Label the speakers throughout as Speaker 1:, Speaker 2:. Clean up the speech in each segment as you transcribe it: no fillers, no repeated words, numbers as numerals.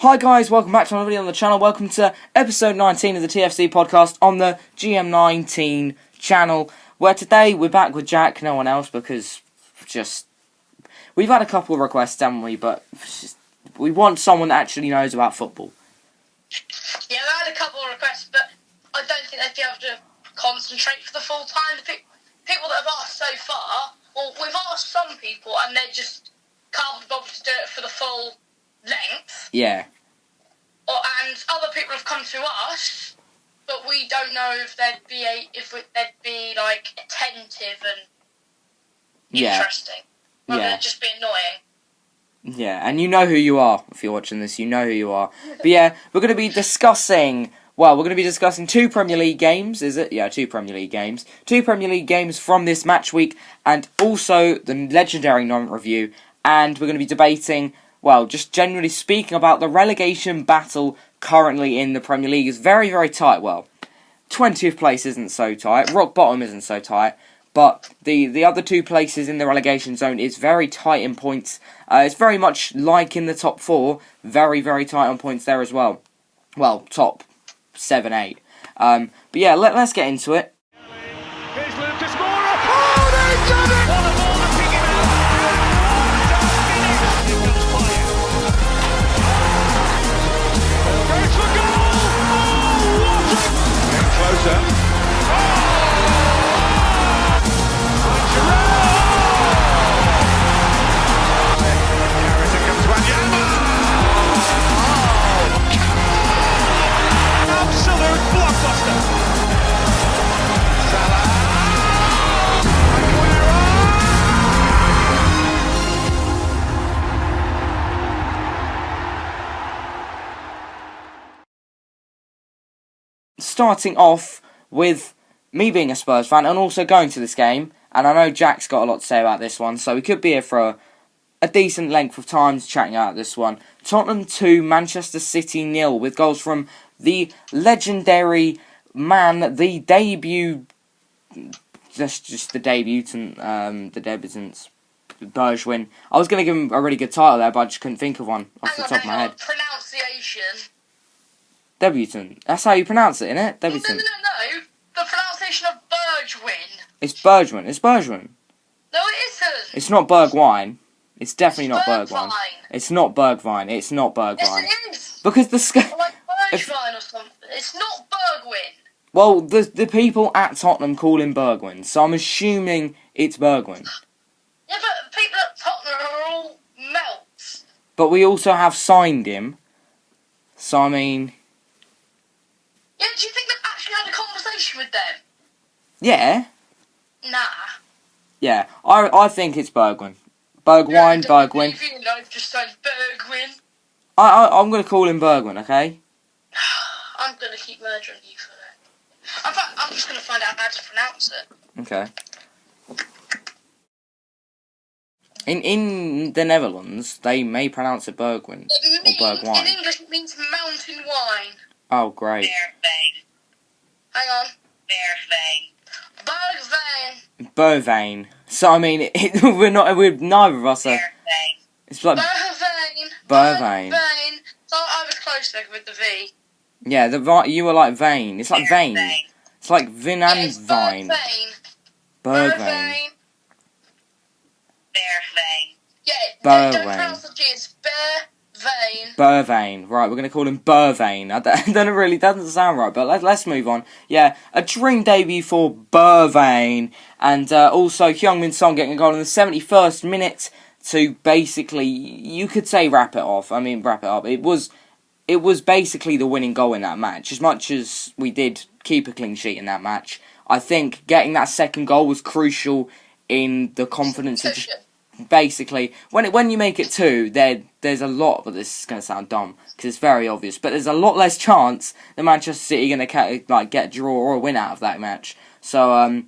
Speaker 1: Hi guys, welcome back to another video on the channel. Welcome to episode 19 of the TFC podcast on the GM19 channel, where today we're back with Jack, no one else, because we've had a couple of requests, haven't we, but we want someone that actually knows about football.
Speaker 2: Yeah, I had a couple of requests, but I don't think they'd be able to concentrate for the full time. The people that have asked so far, well, we've asked some people and they just can't be bothered to do it for the full length.
Speaker 1: Yeah.
Speaker 2: And other people have come to us, but we don't know if they'd be attentive and interesting. Or they'd just be annoying.
Speaker 1: Yeah, and you know who you are if you're watching this. You know who you are. But yeah, we're going to be discussing two Premier League games, is it? Yeah, two Premier League games. Two Premier League games from this match week, and also the legendary non-review. And we're going to be debating, well, just generally speaking, about the relegation battle currently in the Premier League. Is very, very tight. Well, 20th place isn't so tight. Rock bottom isn't so tight. But the other two places in the relegation zone is very tight in points. It's very much like in the top four. Very, very tight on points there as well. Well, top 7, 8. But yeah, let's get into it.
Speaker 3: Here's Lucas Moura. Oh, they've done it! What a ball to pick him out. Here comes Payet. Goes for goal. Oh, what a... Getting closer. Harrison comes back. Absolute blockbuster.
Speaker 1: Starting off with me being a Spurs fan and also going to this game, and I know Jack's got a lot to say about this one, so we could be here for a decent length of time chatting about this one. Tottenham 2, Manchester City 0, with goals from the legendary man, the debutant, Bergwijn. I was going to give him a really good title there, but I just couldn't think of one off the top of my head.
Speaker 2: Pronunciation.
Speaker 1: Debutant. That's how you pronounce it, innit? Debutant.
Speaker 2: No. The pronunciation of Bergwijn.
Speaker 1: It's Bergwijn. It's Bergwijn.
Speaker 2: No, it isn't.
Speaker 1: It's not Bergwijn. It's definitely not Bergwijn.
Speaker 2: Bergwijn.
Speaker 1: It's not Bergwijn. It's not Bergwijn.
Speaker 2: Yes, it is.
Speaker 1: Because the
Speaker 2: Like Bergwijn or something. It's not Bergwijn.
Speaker 1: Well, the people at Tottenham call him Bergwijn, so I'm assuming it's Bergwijn.
Speaker 2: Yeah, but people at Tottenham are all melts.
Speaker 1: But we also have signed him, so I mean...
Speaker 2: Yeah, do you think they've actually had a conversation with them?
Speaker 1: Yeah.
Speaker 2: Nah.
Speaker 1: Yeah, I think it's Bergwijn. Bergwijn.
Speaker 2: I've just said Bergwijn.
Speaker 1: I'm going to call him Bergwijn, okay?
Speaker 2: I'm going to keep murdering you for that. In fact, I'm just going to find out how to pronounce it.
Speaker 1: Okay. In the Netherlands, they may pronounce it Bergwijn or Bergwijn.
Speaker 2: In English, it means mountain wine.
Speaker 1: Oh, great.
Speaker 2: Bergwijn. Hang on. Bergwijn.
Speaker 1: Bergwijn. So I mean, we're neither of us are. It's like Bergwijn.
Speaker 2: So I was close there with the V.
Speaker 1: Yeah, you were like Vane. It's like Vane. It's like Vin and
Speaker 2: It's
Speaker 1: Vine.
Speaker 2: Bergwijn. Yeah, don't pronounce the G. It's Bergwijn.
Speaker 1: Bergwijn. Right, we're gonna call him Bergwijn. That really doesn't sound right, but let's move on. Yeah, a dream debut for Bergwijn, and also Heung-min Son getting a goal in the 71st minute to basically, you could say, wrap it off. I mean, wrap it up. It was basically the winning goal in that match. As much as we did keep a clean sheet in that match, I think getting that second goal was crucial in the confidence of just basically when you make it 2, there's a lot. But this is going to sound dumb because it's very obvious. But there's a lot less chance that Manchester City are going to get a draw or a win out of that match. So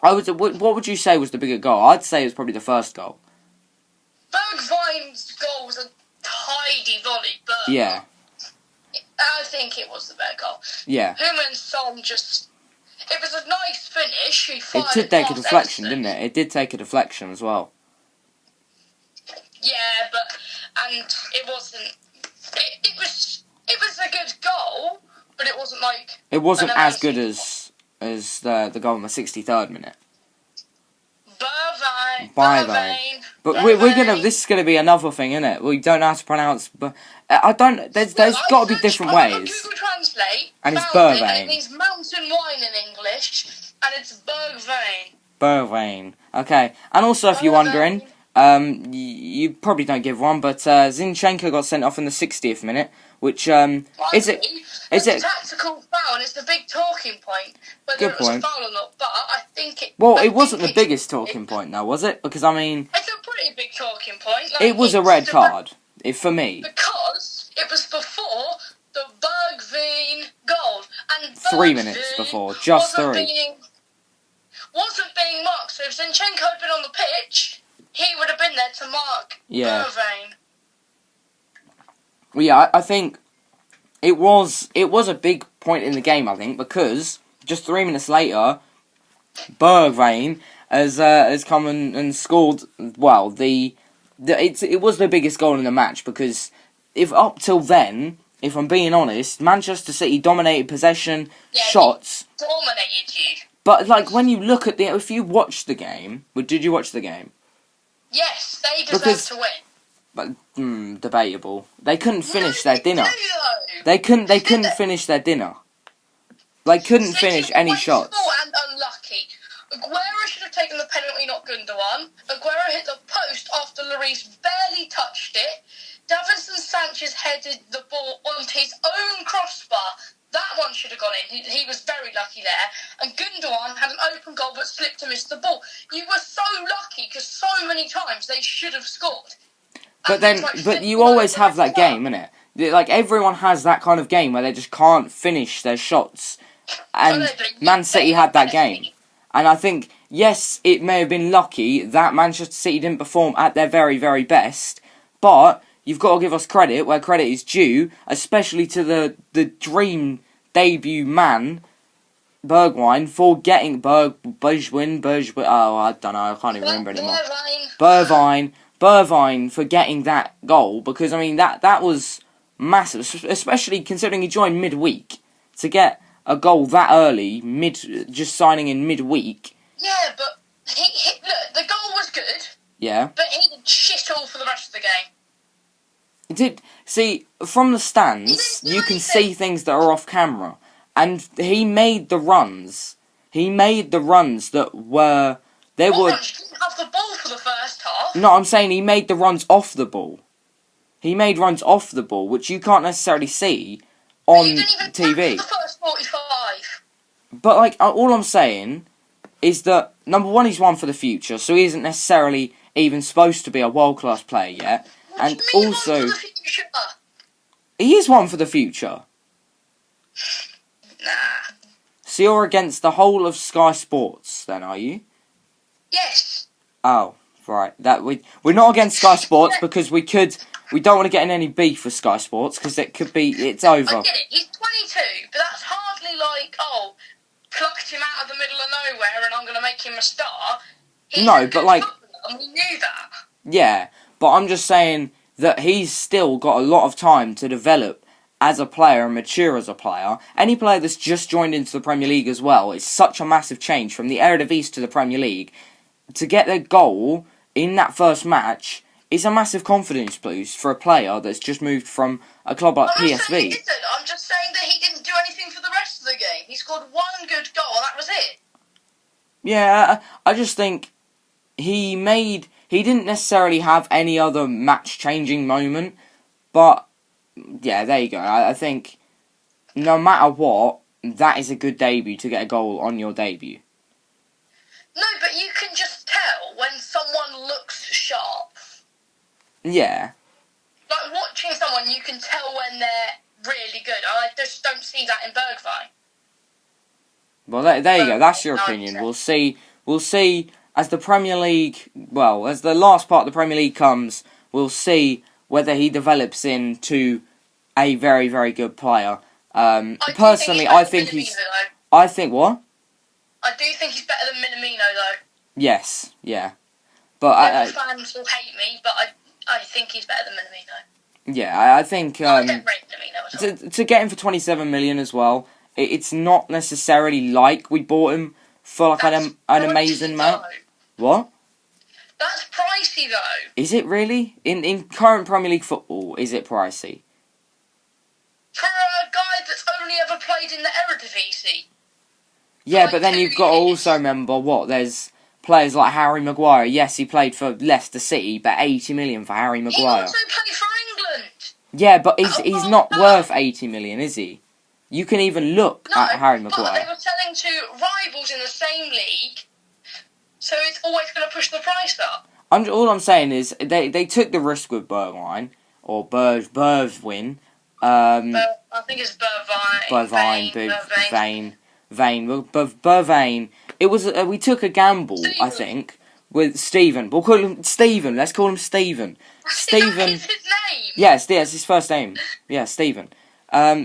Speaker 1: what would you say was the bigger goal? I'd say it was probably the first goal.
Speaker 2: Bergwijn's goal was a tidy volley, but
Speaker 1: yeah,
Speaker 2: I think it was the better goal.
Speaker 1: Yeah.
Speaker 2: Heung-min Son it was a nice finish. He fired
Speaker 1: it did take a deflection,
Speaker 2: Edison.
Speaker 1: didn't it? It did take a deflection as well.
Speaker 2: Yeah, and it wasn't. It was like...
Speaker 1: It wasn't as good as the goal in the 63rd minute.
Speaker 2: Bergwijn.
Speaker 1: But we're gonna. This is gonna be another thing, isn't it? We don't know how to pronounce. But I don't. There's got to be different ways.
Speaker 2: Google Translate.
Speaker 1: And it's
Speaker 2: Bergwijn.
Speaker 1: Bergwijn.
Speaker 2: It means mountain wine in English, and it's Bergwijn.
Speaker 1: Bergwijn. Okay. And also, if you're wondering, you probably don't give one, but Zinchenko got sent off in the 60th minute, which is it?
Speaker 2: It's a tactical foul, and it's the big talking point. Whether it was a foul or not, but I think it...
Speaker 1: Well, it wasn't the biggest talking point, though, was it? Because, I mean...
Speaker 2: It's a pretty big talking point. Like,
Speaker 1: it was a red card, for me.
Speaker 2: Because it was before the Bergwijn goal. And
Speaker 1: 3 minutes before, just 3.
Speaker 2: Wasn't being marked, so if Zinchenko had been on the pitch, he would have been there to mark Bergwijn.
Speaker 1: Well, yeah, I think... It was a big point in the game, I think, because just 3 minutes later, Bergwijn has come and scored. Well, it was the biggest goal in the match, because if up till then, if I'm being honest, Manchester City dominated possession, shots.
Speaker 2: Dominated you.
Speaker 1: But like when you look at if you watched the game, did you watch the game?
Speaker 2: Yes, they deserved to win.
Speaker 1: But debatable. They couldn't finish their dinner. They couldn't finish their dinner. They couldn't finish any shots.
Speaker 2: And unlucky. Aguero should have taken the penalty, not Gundogan. Aguero hit the post after Lloris barely touched it. Davinson Sanchez headed the ball onto his own crossbar. That one should have gone in. He was very lucky there. And Gundogan had an open goal but slipped to miss the ball. You were so lucky because so many times they should have scored.
Speaker 1: But you always have that game, innit? Like, everyone has that kind of game where they just can't finish their shots. And Man City had that game. And I think, yes, it may have been lucky that Manchester City didn't perform at their very, very best. But you've got to give us credit where credit is due, especially to the dream debut man, Bergwijn, for getting Bergwijn, oh, I don't know, I can't even remember anymore. Bergwijn for getting that goal, because, I mean, that was massive, especially considering he joined midweek. To get a goal that early, just signing in midweek.
Speaker 2: Yeah, but look, the goal was good.
Speaker 1: Yeah.
Speaker 2: But he did shit all for the rest of the game.
Speaker 1: It did. See, from the stands, you can see things that are off camera. And he made the runs. That were... There were...
Speaker 2: He didn't have the ball for the first half.
Speaker 1: No, I'm saying he made the runs off the ball. He made runs off the ball, which you can't necessarily see on
Speaker 2: TV. For the first 45.
Speaker 1: But, like, all I'm saying is that, number one, he's one for the future, so he isn't necessarily even supposed to be a world-class player yet.
Speaker 2: What
Speaker 1: And
Speaker 2: do you mean
Speaker 1: also,
Speaker 2: one for the future?
Speaker 1: he is one for the future.
Speaker 2: Nah.
Speaker 1: So you're against the whole of Sky Sports, then, are you?
Speaker 2: Yes.
Speaker 1: Oh, right. We're not against Sky Sports because we don't want to get in any beef with Sky Sports because it's over.
Speaker 2: I get it. He's 22, but that's hardly like, plucked him out of the middle of nowhere and I'm going to make him a star.
Speaker 1: No, but like...
Speaker 2: And we knew that.
Speaker 1: Yeah, but I'm just saying that he's still got a lot of time to develop as a player and mature as a player. Any player that's just joined into the Premier League as well, it's such a massive change from the Eredivisie to the Premier League. To get their goal in that first match is a massive confidence boost for a player that's just moved from a club like PSV.
Speaker 2: I'm just saying that he didn't do anything for the rest of the game. He scored one good goal and that was it.
Speaker 1: Yeah, I just think he didn't necessarily have any other match-changing moment, but yeah, there you go. I think no matter what, that is a good debut to get a goal on your debut.
Speaker 2: No, but you can just tell when someone looks sharp.
Speaker 1: Yeah.
Speaker 2: Like, watching someone, you can tell when they're really good. I just don't see that in Bergwijn.
Speaker 1: Well, there you go. That's your opinion. We'll see as the Premier League, as the last part of the Premier League comes, we'll see whether he develops into a very, very good player. Personally, I think he's... I think what?
Speaker 2: I do think he's better than Minamino, though.
Speaker 1: Yes, yeah. But
Speaker 2: fans will hate me, but I think he's better than Minamino.
Speaker 1: Yeah, I think...
Speaker 2: I don't rate Minamino at all.
Speaker 1: To get him for 27 million as well, it's not necessarily like we bought him for like an amazing amount. What?
Speaker 2: That's pricey though.
Speaker 1: Is it really? In current Premier League football, is it pricey?
Speaker 2: For a guy that's only ever played in the Eredivisie.
Speaker 1: Yeah,
Speaker 2: like
Speaker 1: but then
Speaker 2: 2
Speaker 1: you've got to
Speaker 2: years.
Speaker 1: also remember there's players like Harry Maguire. Yes, he played for Leicester City, but 80 million for Harry
Speaker 2: He
Speaker 1: Maguire.
Speaker 2: also played for England.
Speaker 1: Yeah, but he's not
Speaker 2: no.
Speaker 1: worth 80 million, is he? You can even look
Speaker 2: No,
Speaker 1: at Harry
Speaker 2: but
Speaker 1: Maguire.
Speaker 2: they were selling to rivals in the same league, so it's always going to push the price up.
Speaker 1: All I'm saying is they took the risk with Bergwijn or Bergwijn.
Speaker 2: I think it's Bergwijn.
Speaker 1: Bergwijn. It was we took a gamble,
Speaker 2: Steven.
Speaker 1: I think, with Stephen. We'll call him Stephen. Let's call him Stephen. Stephen.
Speaker 2: That is his name.
Speaker 1: Yes, it's his first name. Yeah, Stephen.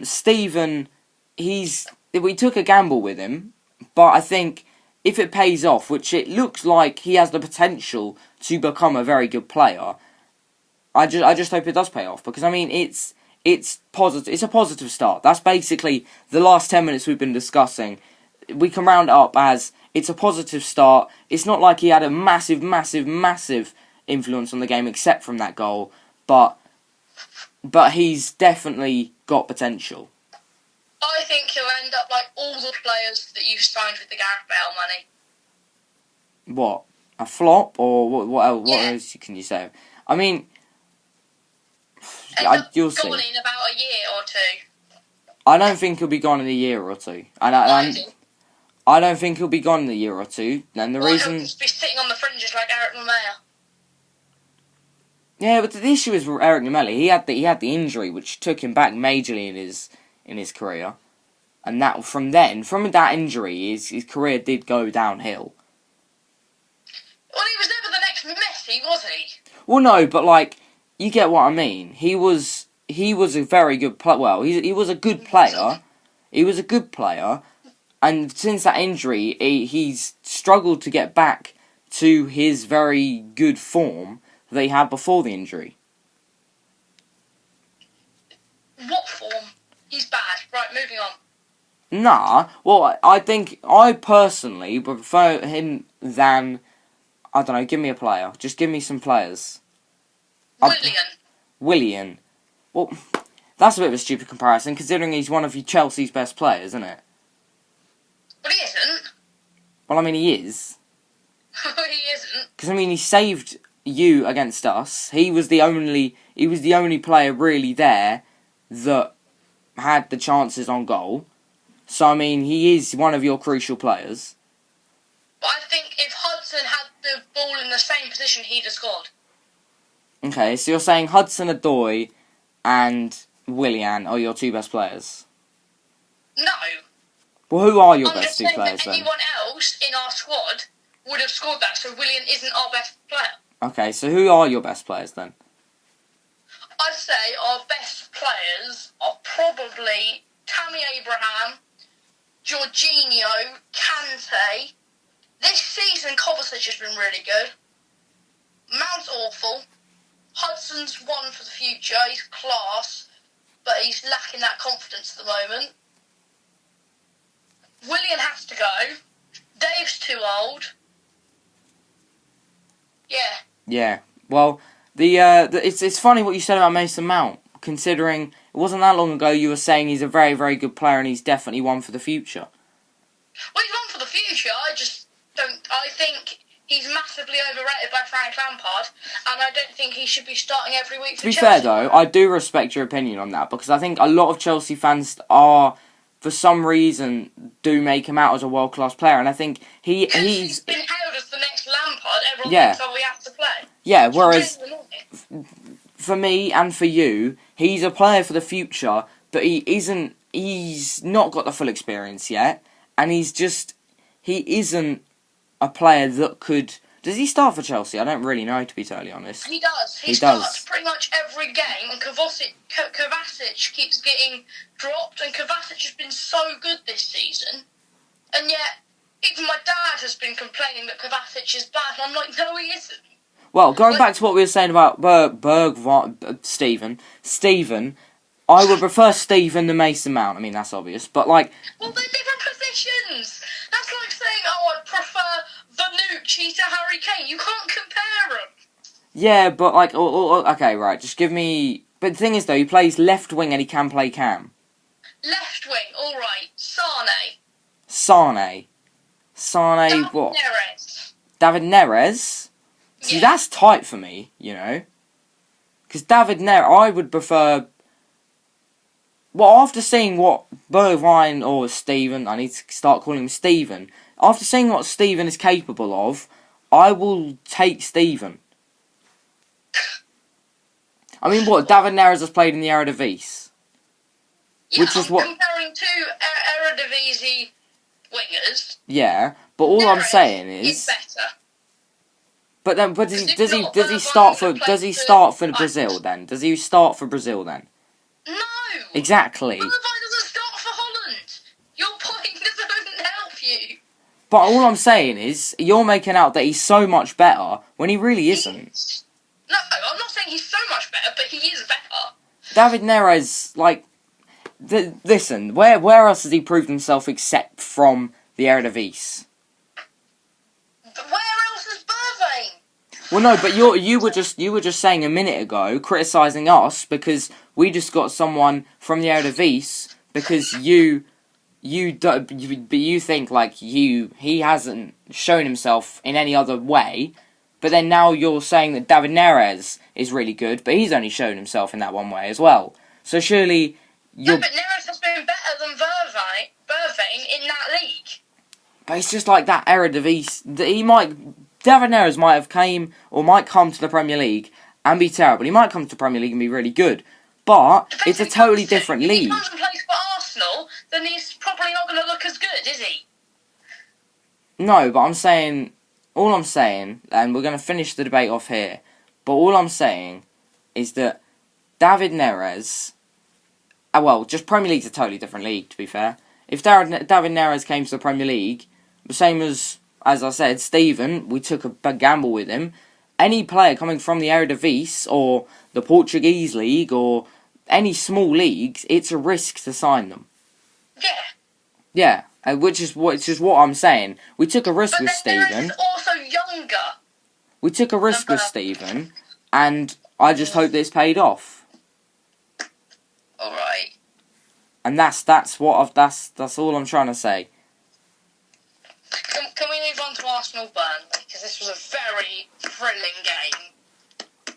Speaker 1: Stephen. We took a gamble with him, but I think if it pays off, which it looks like he has the potential to become a very good player, I just hope it does pay off, because I mean it's positive. It's a positive start. That's basically the last 10 minutes we've been discussing. We can round it up as it's a positive start. It's not like he had a massive influence on the game except from that goal, but he's definitely got potential.
Speaker 2: I think he'll end up like all the players that you've signed with the Gareth Bale money.
Speaker 1: What? A flop? Or what else,
Speaker 2: Yeah.
Speaker 1: what else can you say? I mean,
Speaker 2: Gone
Speaker 1: you'll see.
Speaker 2: in about a year or two.
Speaker 1: I don't think he'll be gone in a year or two. I don't think he'll be gone in a year or two. And the reason...
Speaker 2: He'll just be sitting on the fringes like Eric Lamela.
Speaker 1: Yeah, but the issue is with Eric Lamela. He had the injury, which took him back majorly in his career. And that from that injury, his career did go downhill.
Speaker 2: Well, he was never the next Messi, was he?
Speaker 1: Well, no, but like, you get what I mean. He was a very good player. Well, he was a good player. He was a good player, and since that injury, he's struggled to get back to his very good form that he had before the injury.
Speaker 2: What form? He's bad. Right, moving on.
Speaker 1: Nah, well, I think I personally prefer him than, I don't know, give me a player. Just give me some players. Willian. Well, that's a bit of a stupid comparison, considering he's one of Chelsea's best players, isn't it?
Speaker 2: But he isn't.
Speaker 1: Well, I mean, he is.
Speaker 2: He isn't.
Speaker 1: Because, I mean, he saved you against us. He was the only player really there that had the chances on goal. So, I mean, he is one of your crucial players.
Speaker 2: But I think if Hudson had the ball in the same position, he'd have scored.
Speaker 1: Okay, so you're saying Hudson-Odoi and Willian are your two best players?
Speaker 2: No.
Speaker 1: Well, who are your
Speaker 2: I'm
Speaker 1: best
Speaker 2: just
Speaker 1: two
Speaker 2: saying
Speaker 1: players
Speaker 2: that
Speaker 1: then?
Speaker 2: anyone else in our squad would have scored that, so Willian isn't our best player.
Speaker 1: Okay, so who are your best players then?
Speaker 2: I'd say our best players are probably Tammy Abraham, Jorginho, Kante. This season, Kovacic has been really good. Mount's awful. Hudson's one for the future. He's class, but he's lacking that confidence at the moment. Willian has to go. Dave's too old. Yeah.
Speaker 1: Yeah. Well, it's funny what you said about Mason Mount, considering it wasn't that long ago you were saying he's a very, very good player and he's definitely one for the future.
Speaker 2: Well, he's one for the future. I think he's massively overrated by Frank Lampard, and I don't think he should be starting every week for
Speaker 1: To be
Speaker 2: Chelsea.
Speaker 1: fair though, I do respect your opinion on that, because I think a lot of Chelsea fans are, for some reason, do make him out as a world-class player, and I think he's
Speaker 2: been hailed as the next Lampard. Everyone
Speaker 1: Yeah.
Speaker 2: thinks, oh, we have to play.
Speaker 1: Yeah, whereas
Speaker 2: It's really
Speaker 1: for me and for you, he's a player for the future, but he's not got the full experience yet, and he isn't a player that could... Does he start for Chelsea? I don't really know, to be totally honest.
Speaker 2: He does. He
Speaker 1: does.
Speaker 2: starts pretty much every game, and Kovacic keeps getting dropped, and Kovacic has been so good this season, and yet even my dad has been complaining that Kovacic is bad, and I'm like, no, he isn't.
Speaker 1: Well, going back to what we were saying about Stephen, I would prefer Steven than Mason Mount. I mean, that's obvious, but like...
Speaker 2: Well, they're different positions. That's like saying, oh, I'd prefer Vanucci to Harry Kane. You can't compare them.
Speaker 1: Yeah, but like... okay, right, just give me... But the thing is, though, he plays left wing and he can play cam.
Speaker 2: Left wing, alright. Sane.
Speaker 1: Sane, what?
Speaker 2: Neres.
Speaker 1: David Neres? See, that's tight for me, you know? Because David Neres, I would prefer... Well, after seeing what Bergwijn or Steven, I need to start calling him Steven. After seeing what Steven is capable of, I will take Steven. I mean, what? David Neres has played in the Eredivisie.
Speaker 2: Yeah,
Speaker 1: Which is what...
Speaker 2: comparing two Eredivisie wingers.
Speaker 1: Yeah, but all I'm saying is...
Speaker 2: better.
Speaker 1: But then, does he start for Brazil then? Does he start for Brazil then?
Speaker 2: No!
Speaker 1: Exactly.
Speaker 2: Bergwijn doesn't start for Holland. Your point doesn't help you.
Speaker 1: But all I'm saying is, you're making out that he's so much better when he really isn't.
Speaker 2: No, I'm not saying he's so much better, but he is better.
Speaker 1: David Neres, like, listen, where else has he proved himself except from the Eredivisie?
Speaker 2: But where else is Bergwijn?
Speaker 1: Well, no, but you were just saying a minute ago, criticising us because we just got someone from the Eredivisie because you think like he hasn't shown himself in any other way, but then now you're saying that David Neres is really good, but he's only shown himself in that one way as well. So surely you're...
Speaker 2: No, but Neres has been better than Bergwijn in that league.
Speaker 1: But it's just like that Eredivisie. David Neres might come to the Premier League and be terrible. He might come to the Premier League and be really good. But it's a totally different league.
Speaker 2: If he comes and plays for Arsenal, then he's probably not going to look as good, is he?
Speaker 1: No, but all I'm saying, and we're going to finish the debate off here, but all I'm saying is that David Neres, just Premier League's a totally different league, to be fair. If David Neres came to the Premier League, the same as I said, Steven, we took a big gamble with him. Any player coming from the Eredivisie or the Portuguese league or any small leagues, it's a risk to sign them.
Speaker 2: Yeah.
Speaker 1: Yeah, which is what I'm saying. We took a risk with Steven.
Speaker 2: Neres is also younger.
Speaker 1: We took a risk with Steven, and I just hope this paid off.
Speaker 2: All right.
Speaker 1: And that's all I'm trying to say.
Speaker 2: Can we move on to Arsenal Burnley? Because this was a very thrilling game.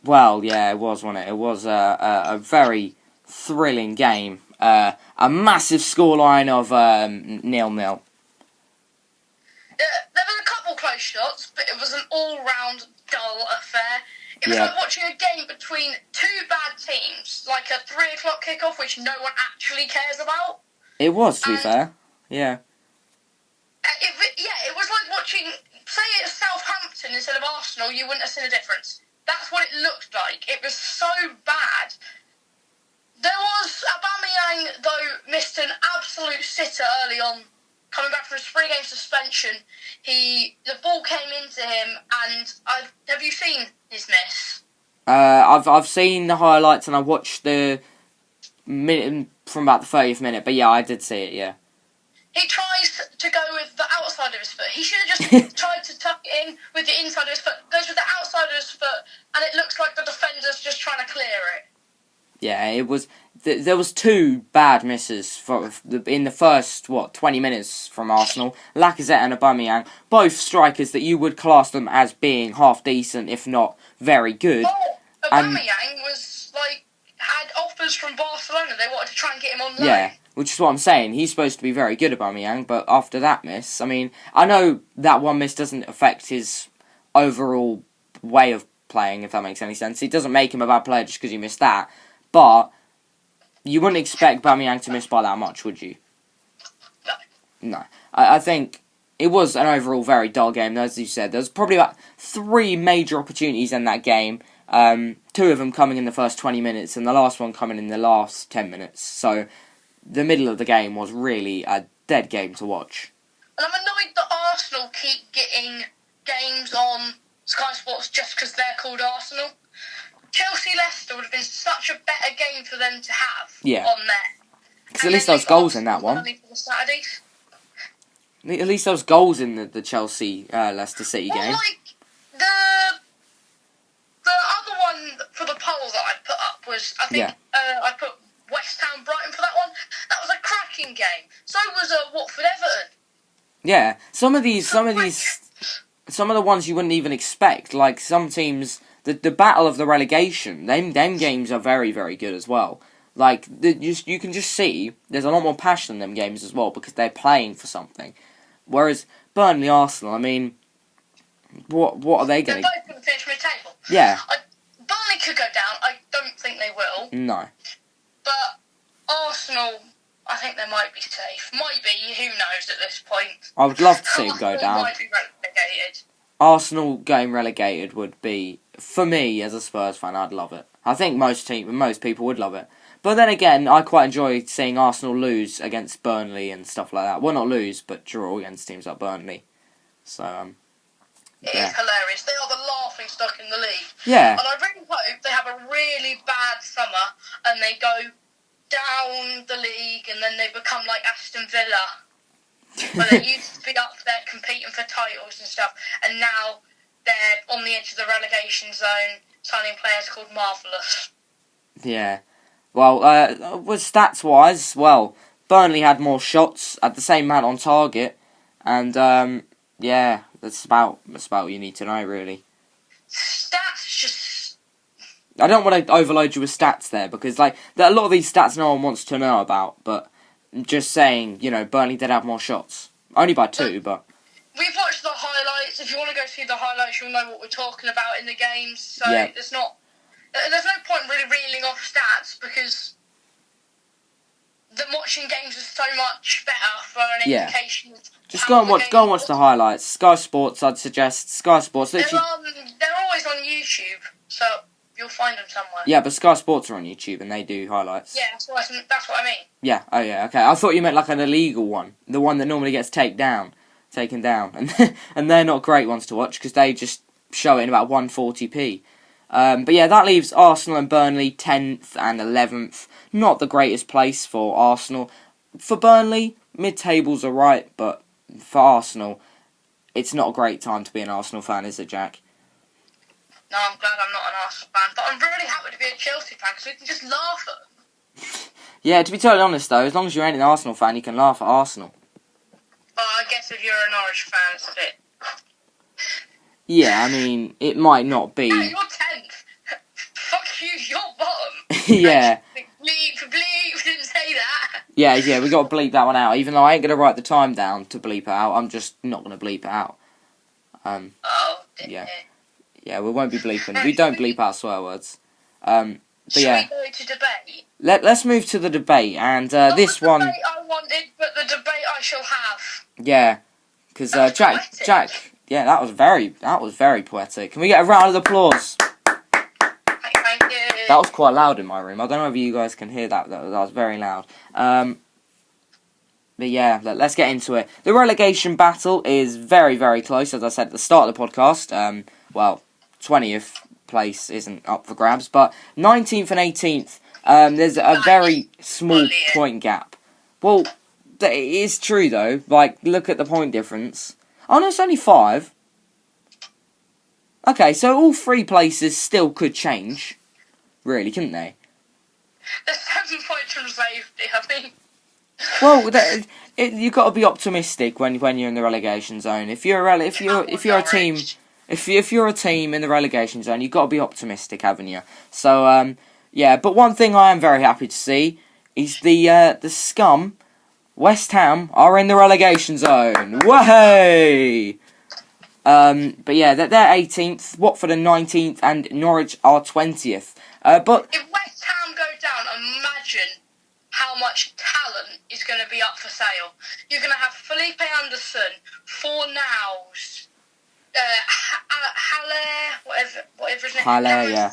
Speaker 1: Well, yeah, it was, wasn't it? It was a very thrilling game. A massive scoreline of 0-0.
Speaker 2: There were a couple close shots, but it was an all-round dull affair. It was like watching a game between two bad teams, like a 3 o'clock kickoff, which no one actually cares about.
Speaker 1: It was, to be fair. Yeah.
Speaker 2: It was like watching, say it's Southampton instead of Arsenal, you wouldn't have seen a difference. That's what it looked like. It was so bad. There was Aubameyang, though, missed an absolute sitter early on, coming back from his 3-game suspension. The ball came into him, and have you seen his miss?
Speaker 1: I've seen the highlights and I watched the minute from about the 30th minute, but yeah, I did see it. Yeah.
Speaker 2: He tries to go with the outside of his foot. He should have just tried to tuck it in with the inside of his foot. Goes with the outside of his foot, and it looks like the defender's just trying to clear it.
Speaker 1: Yeah, it was. There was two bad misses in the first 20 minutes from Arsenal. Lacazette and Aubameyang, both strikers that you would class them as being half decent, if not very good.
Speaker 2: Well, Aubameyang had offers from Barcelona. They wanted to try and get him on loan.
Speaker 1: Yeah, which is what I'm saying. He's supposed to be very good, Aubameyang, but after that miss, I mean, I know that one miss doesn't affect his overall way of playing, if that makes any sense. It doesn't make him a bad player just because he missed that, but you wouldn't expect Aubameyang to miss by that much, would you? No. I think it was an overall very dull game, as you said. There was probably about 3 major opportunities in that game. 2 of them coming in the first 20 minutes and the last one coming in the last 10 minutes. So the middle of the game was really a dead game to watch.
Speaker 2: And I'm annoyed that Arsenal keep getting games on Sky Sports just because they're called Arsenal. Chelsea-Leicester would have been such a better game for them to have
Speaker 1: Yeah.
Speaker 2: on there.
Speaker 1: Because at least there was goals in that one.
Speaker 2: For the Saturdays.
Speaker 1: At least there was goals in the Chelsea Leicester City
Speaker 2: Well,
Speaker 1: game.
Speaker 2: like, the other one for the poll that I put up was, I think, I put West Ham Brighton for that one. That was a cracking game. So was Watford Everton.
Speaker 1: Yeah, some of the ones you wouldn't even expect, like some teams, the battle of the relegation, them games are very, very good as well. Like, you can just see there's a lot more passion in them games as well because they're playing for something. Whereas Burnley, Arsenal, I mean, what are they going to...
Speaker 2: They're both going to finish mid-table.
Speaker 1: Yeah.
Speaker 2: Burnley could go down. I don't think they will.
Speaker 1: No.
Speaker 2: But Arsenal, I think they might be safe. Might be, who knows at this point.
Speaker 1: I would love to see them go down.
Speaker 2: Might be relegated.
Speaker 1: Arsenal getting relegated would be, for me as a Spurs fan, I'd love it. I think most people would love it. But then again, I quite enjoy seeing Arsenal lose against Burnley and stuff like that. Well, not lose, but draw against teams like Burnley. So,
Speaker 2: It is hilarious. They are the laughing stock in the league.
Speaker 1: Yeah.
Speaker 2: And I really hope they have a really bad summer and they go down the league and then they become like Aston Villa. Where they used to be up there competing for titles and stuff. And now they're on the edge of the relegation zone, signing players called Marvellous.
Speaker 1: Yeah. Well, with stats-wise, Burnley had more shots, had the same amount on target, and, yeah, that's about what you need to know, really.
Speaker 2: Stats just...
Speaker 1: I don't want to overload you with stats there, because, like, a lot of these stats no one wants to know about, but just saying, Burnley did have more shots. Only by 2, but...
Speaker 2: We've watched the highlights. If you want to go see the highlights, you'll know what we're talking about in the games, so
Speaker 1: yeah.
Speaker 2: There's no point really reeling off stats because the watching games is so much better for an indication.
Speaker 1: Just go and watch the highlights. Sky Sports, I'd suggest. Sky Sports.
Speaker 2: They're always on YouTube, so you'll find them somewhere.
Speaker 1: Yeah, but Sky Sports are on YouTube and they do highlights.
Speaker 2: Yeah, that's what I mean.
Speaker 1: Yeah. Oh yeah. Okay. I thought you meant like an illegal one, the one that normally gets taken down, and they're not great ones to watch because they just show it in about 140p. But yeah, that leaves Arsenal and Burnley 10th and 11th. Not the greatest place for Arsenal. For Burnley, mid-tables are right, but for Arsenal, it's not a great time to be an Arsenal fan, is it, Jack?
Speaker 2: No, I'm glad I'm not an Arsenal fan, but I'm really happy to be a Chelsea fan because we can just laugh at them.
Speaker 1: Yeah, to be totally honest though, as long as you ain't an Arsenal fan, you can laugh at Arsenal.
Speaker 2: Well, I guess if you're a Norwich fan, it's a bit...
Speaker 1: Yeah, I mean, it might not be...
Speaker 2: No, you're 10th. Fuck you, you're bottom.
Speaker 1: Yeah.
Speaker 2: Bleep, didn't say that.
Speaker 1: Yeah, we got to bleep that one out. Even though I ain't going to write the time down to bleep it out, I'm just not going to bleep it out.
Speaker 2: Oh, dear.
Speaker 1: Yeah. Yeah, we won't be bleeping. We don't bleep out swear words. But
Speaker 2: Shall
Speaker 1: yeah.
Speaker 2: we go to debate?
Speaker 1: Let's move to the debate, and this one...
Speaker 2: Not the debate I wanted, but the debate I shall have.
Speaker 1: Yeah, because Jack... Yeah, that was very poetic. Can we get a round of applause?
Speaker 2: Thank you.
Speaker 1: That was quite loud in my room. I don't know if you guys can hear that. That was very loud. But yeah, let's get into it. The relegation battle is very, very close, as I said at the start of the podcast. 20th place isn't up for grabs, but 19th and 18th, there's a very small point gap. Well, it is true though. Like, look at the point difference. Oh no, it's only 5. Okay, so all 3 places still could change. Really, couldn't they?
Speaker 2: There's 7 points from safety, I mean.
Speaker 1: Well, you've got to be optimistic when you're in the relegation zone. If you're a team in the relegation zone, you've got to be optimistic, haven't you? So yeah. But one thing I am very happy to see is the scum. West Ham are in the relegation zone. Way! But yeah, they're 18th, Watford are 19th, and Norwich are 20th. But
Speaker 2: if West Ham go down, imagine how much talent is going to be up for sale. You're going to have Felipe Anderson, Fornals, Haller, whatever his name is.
Speaker 1: Haller, yeah.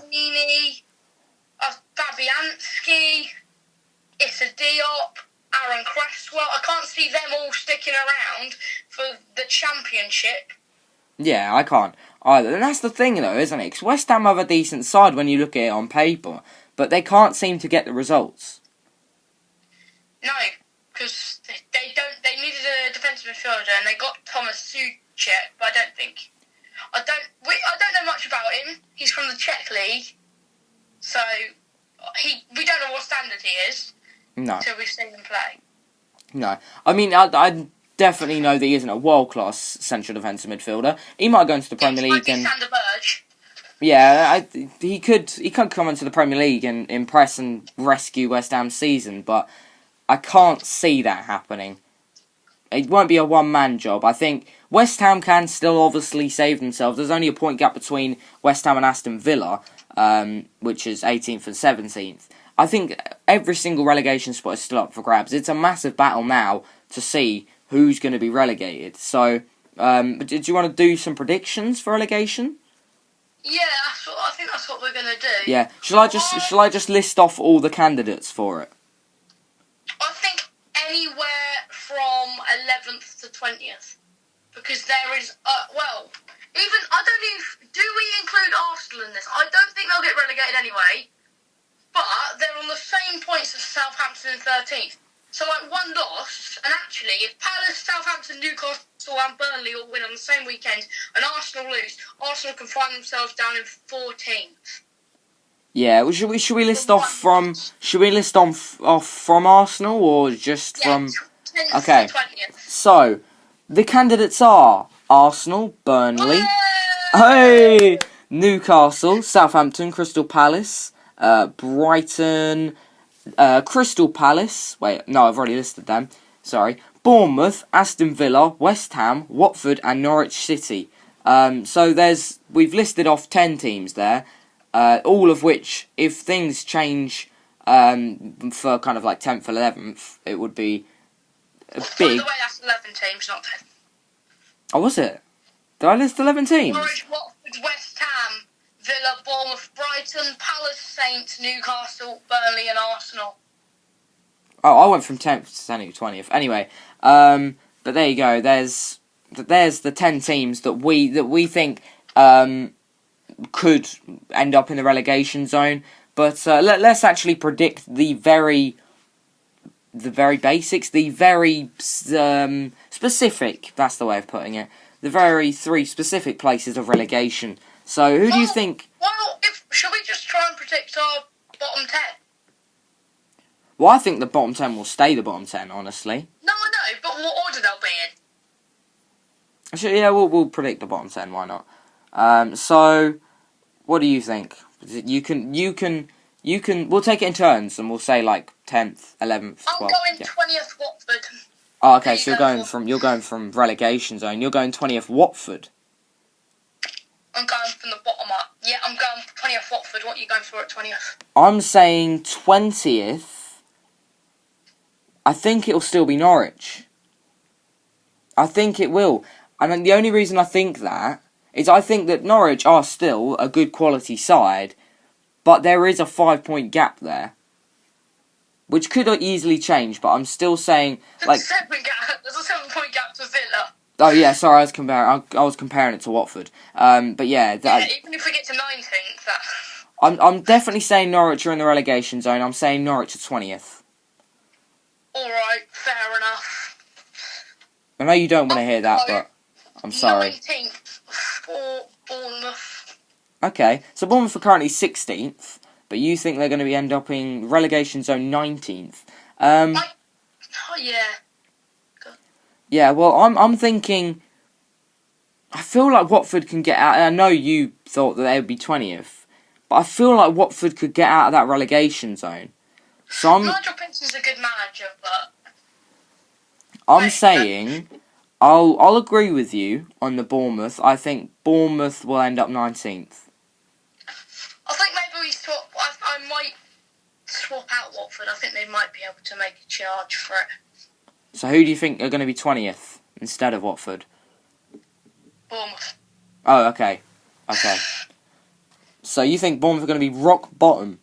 Speaker 2: Fabianski, Issa Diop, Aaron Cresswell. I can't see them all sticking around for the championship.
Speaker 1: Yeah, I can't. either. And that's the thing, though, isn't it? Because West Ham have a decent side when you look at it on paper, but they can't seem to get the results.
Speaker 2: No, because they needed a defensive midfielder, and they got Thomas Souček, but I don't know much about him. He's from the Czech league, so we don't know what standard he is.
Speaker 1: No.
Speaker 2: Until we've seen him play.
Speaker 1: No. I mean, I definitely know that he isn't a world-class central defensive midfielder. He might go into the Premier League and...
Speaker 2: Sander Berge.
Speaker 1: Yeah, he could come into the Premier League and impress and rescue West Ham's season, but I can't see that happening. It won't be a one-man job. I think West Ham can still obviously save themselves. There's only a point gap between West Ham and Aston Villa, which is 18th and 17th. I think every single relegation spot is still up for grabs. It's a massive battle now to see who's going to be relegated. So, do you want to do some predictions for relegation?
Speaker 2: Yeah, I think that's what we're going to do.
Speaker 1: Yeah. Shall I just list off all the candidates for it?
Speaker 2: I think anywhere from 11th to 20th. Because there is, do we include Arsenal in this? I don't think they'll get relegated anyway. But they're on the same points as Southampton in 13th. So, one loss, and actually, if Palace, Southampton, Newcastle and Burnley all win on the same weekend, and Arsenal lose, Arsenal can find themselves down in 14th.
Speaker 1: Yeah, well, should we list off from Arsenal or just from?
Speaker 2: 10th
Speaker 1: Okay.
Speaker 2: to 20th.
Speaker 1: So, the candidates are Arsenal, Burnley, hey, Newcastle, Southampton, Crystal Palace, Brighton, Crystal Palace. Wait, no, I've already listed them. Sorry. Bournemouth, Aston Villa, West Ham, Watford, and Norwich City. So we've listed off 10 teams there, all of which, if things change for kind of like 10th or 11th, it would be a big.
Speaker 2: By the way, that's 11 teams, not 10.
Speaker 1: Oh, was it? Did I list 11 teams?
Speaker 2: Norwich, Watford, West Ham, Villa, Bournemouth, Brighton, Palace, Saints, Newcastle, Burnley, and Arsenal.
Speaker 1: Oh, I went from 10th to 20th. Anyway, but there you go. There's the 10 teams that we think could end up in the relegation zone. But let's actually predict the very basics, the very specific. That's the way of putting it. The very 3 specific places of relegation. So, who do you think?
Speaker 2: Well, should we just try and predict our bottom 10?
Speaker 1: Well, I think the bottom 10 will stay the bottom 10, honestly.
Speaker 2: No, I know, but what order they'll be in?
Speaker 1: So, yeah, we'll predict the bottom 10, why not? So, what do you think? You can, we'll take it in turns, and we'll say, like, 10th, 11th, 12th.
Speaker 2: I'm going 20th Watford.
Speaker 1: Oh, okay, so you're going from relegation zone. You're going 20th Watford.
Speaker 2: I'm going from the bottom up. Yeah, I'm going 20th Watford. What are you going for at 20th?
Speaker 1: I'm saying 20th. I think it'll still be Norwich. I think it will. And the only reason I think that is I think that Norwich are still a good quality side, but there is a 5-point gap there, which could easily change, but I'm still saying...
Speaker 2: There's a 7-point gap to Villa.
Speaker 1: Oh yeah, sorry, I was comparing it to Watford. But yeah...
Speaker 2: even if we get to 19th...
Speaker 1: I'm definitely saying Norwich are in the relegation zone. I'm saying Norwich are 20th.
Speaker 2: Alright, fair enough.
Speaker 1: I know you don't want to hear that, but I'm sorry.
Speaker 2: 19th for Bournemouth.
Speaker 1: Okay, so Bournemouth are currently 16th, but you think they're going to end up in relegation zone 19th.
Speaker 2: Oh yeah.
Speaker 1: Yeah, well, I'm thinking. I feel like Watford can get out. I know you thought that they would be 20th, but I feel like Watford could get out of that relegation zone. So
Speaker 2: Nigel Pearson's a good manager, but
Speaker 1: I'm saying I'll agree with you on the Bournemouth. I think Bournemouth will end up 19th.
Speaker 2: I think maybe I might swap out Watford. I think they might be able to make a charge for it.
Speaker 1: So who do you think are going to be 20th instead of Watford?
Speaker 2: Bournemouth.
Speaker 1: Oh, okay. So you think Bournemouth are going to be rock bottom?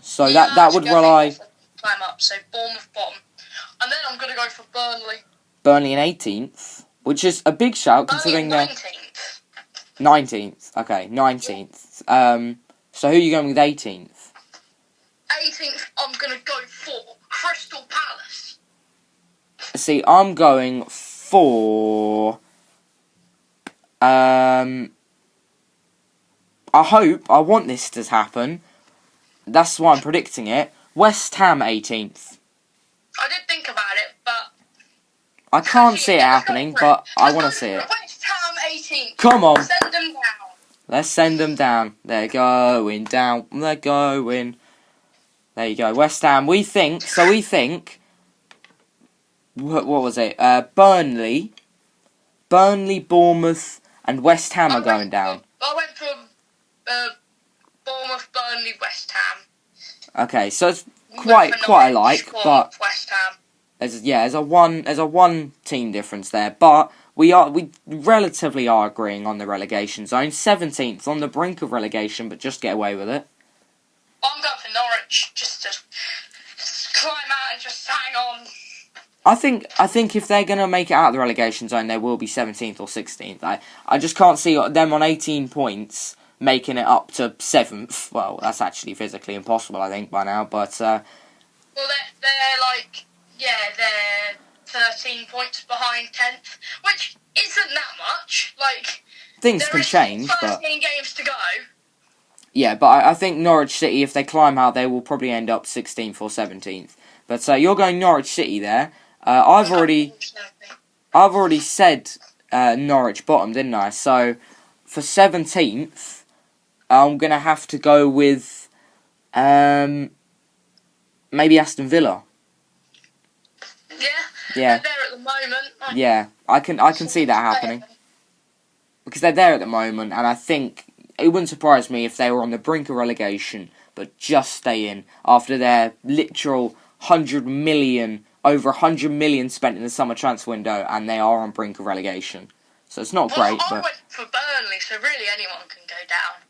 Speaker 1: So
Speaker 2: Yeah,
Speaker 1: that would rely...
Speaker 2: Climb up, so Bournemouth bottom. And then I'm going to go for Burnley.
Speaker 1: Burnley in 18th, which is a big shout considering they're...
Speaker 2: 19th.
Speaker 1: 19th. Okay, 19th. So who are you going with 18th?
Speaker 2: 18th, I'm going to go for Crystal Palace.
Speaker 1: See, I'm going for... I want this to happen. That's why I'm predicting it. West Ham 18th.
Speaker 2: I did think about it, but...
Speaker 1: I can't see it happening, but I want to see it.
Speaker 2: West Ham 18th.
Speaker 1: Come on.
Speaker 2: Send them down.
Speaker 1: Let's send them down. They're going down. They're going. There you go. West Ham. We think. What was it? Burnley, Bournemouth, and West Ham are going down.
Speaker 2: I went for Bournemouth, Burnley, West Ham.
Speaker 1: Okay, so it's quite alike, but
Speaker 2: West Ham.
Speaker 1: there's a one team difference there, but we relatively are agreeing on the relegation zone. 17th on the brink of relegation, but just get away with it.
Speaker 2: I'm going for Norwich just to climb out and just hang on.
Speaker 1: I think if they're gonna make it out of the relegation zone, they will be 17th or 16th. I just can't see them on 18 points making it up to 7th. Well, that's actually physically impossible, I think, by now. But
Speaker 2: well, they're like, yeah, they're 13 points behind 10th, which isn't that much. Like,
Speaker 1: things can change, but
Speaker 2: 13 games to go.
Speaker 1: Yeah, but I think Norwich City, if they climb out, they will probably end up 16th or 17th. But you're going Norwich City there. I've already said Norwich bottom, didn't I? So for 17th, I'm gonna have to go with maybe Aston Villa.
Speaker 2: Yeah. They're there at the moment.
Speaker 1: Yeah, I can see that happening because they're there at the moment, and I think it wouldn't surprise me if they were on the brink of relegation, but just stay in after their literal over 100 million spent in the summer transfer window, and they are on brink of relegation. So it's not great,
Speaker 2: I
Speaker 1: but
Speaker 2: went for Burnley, so really anyone can go down.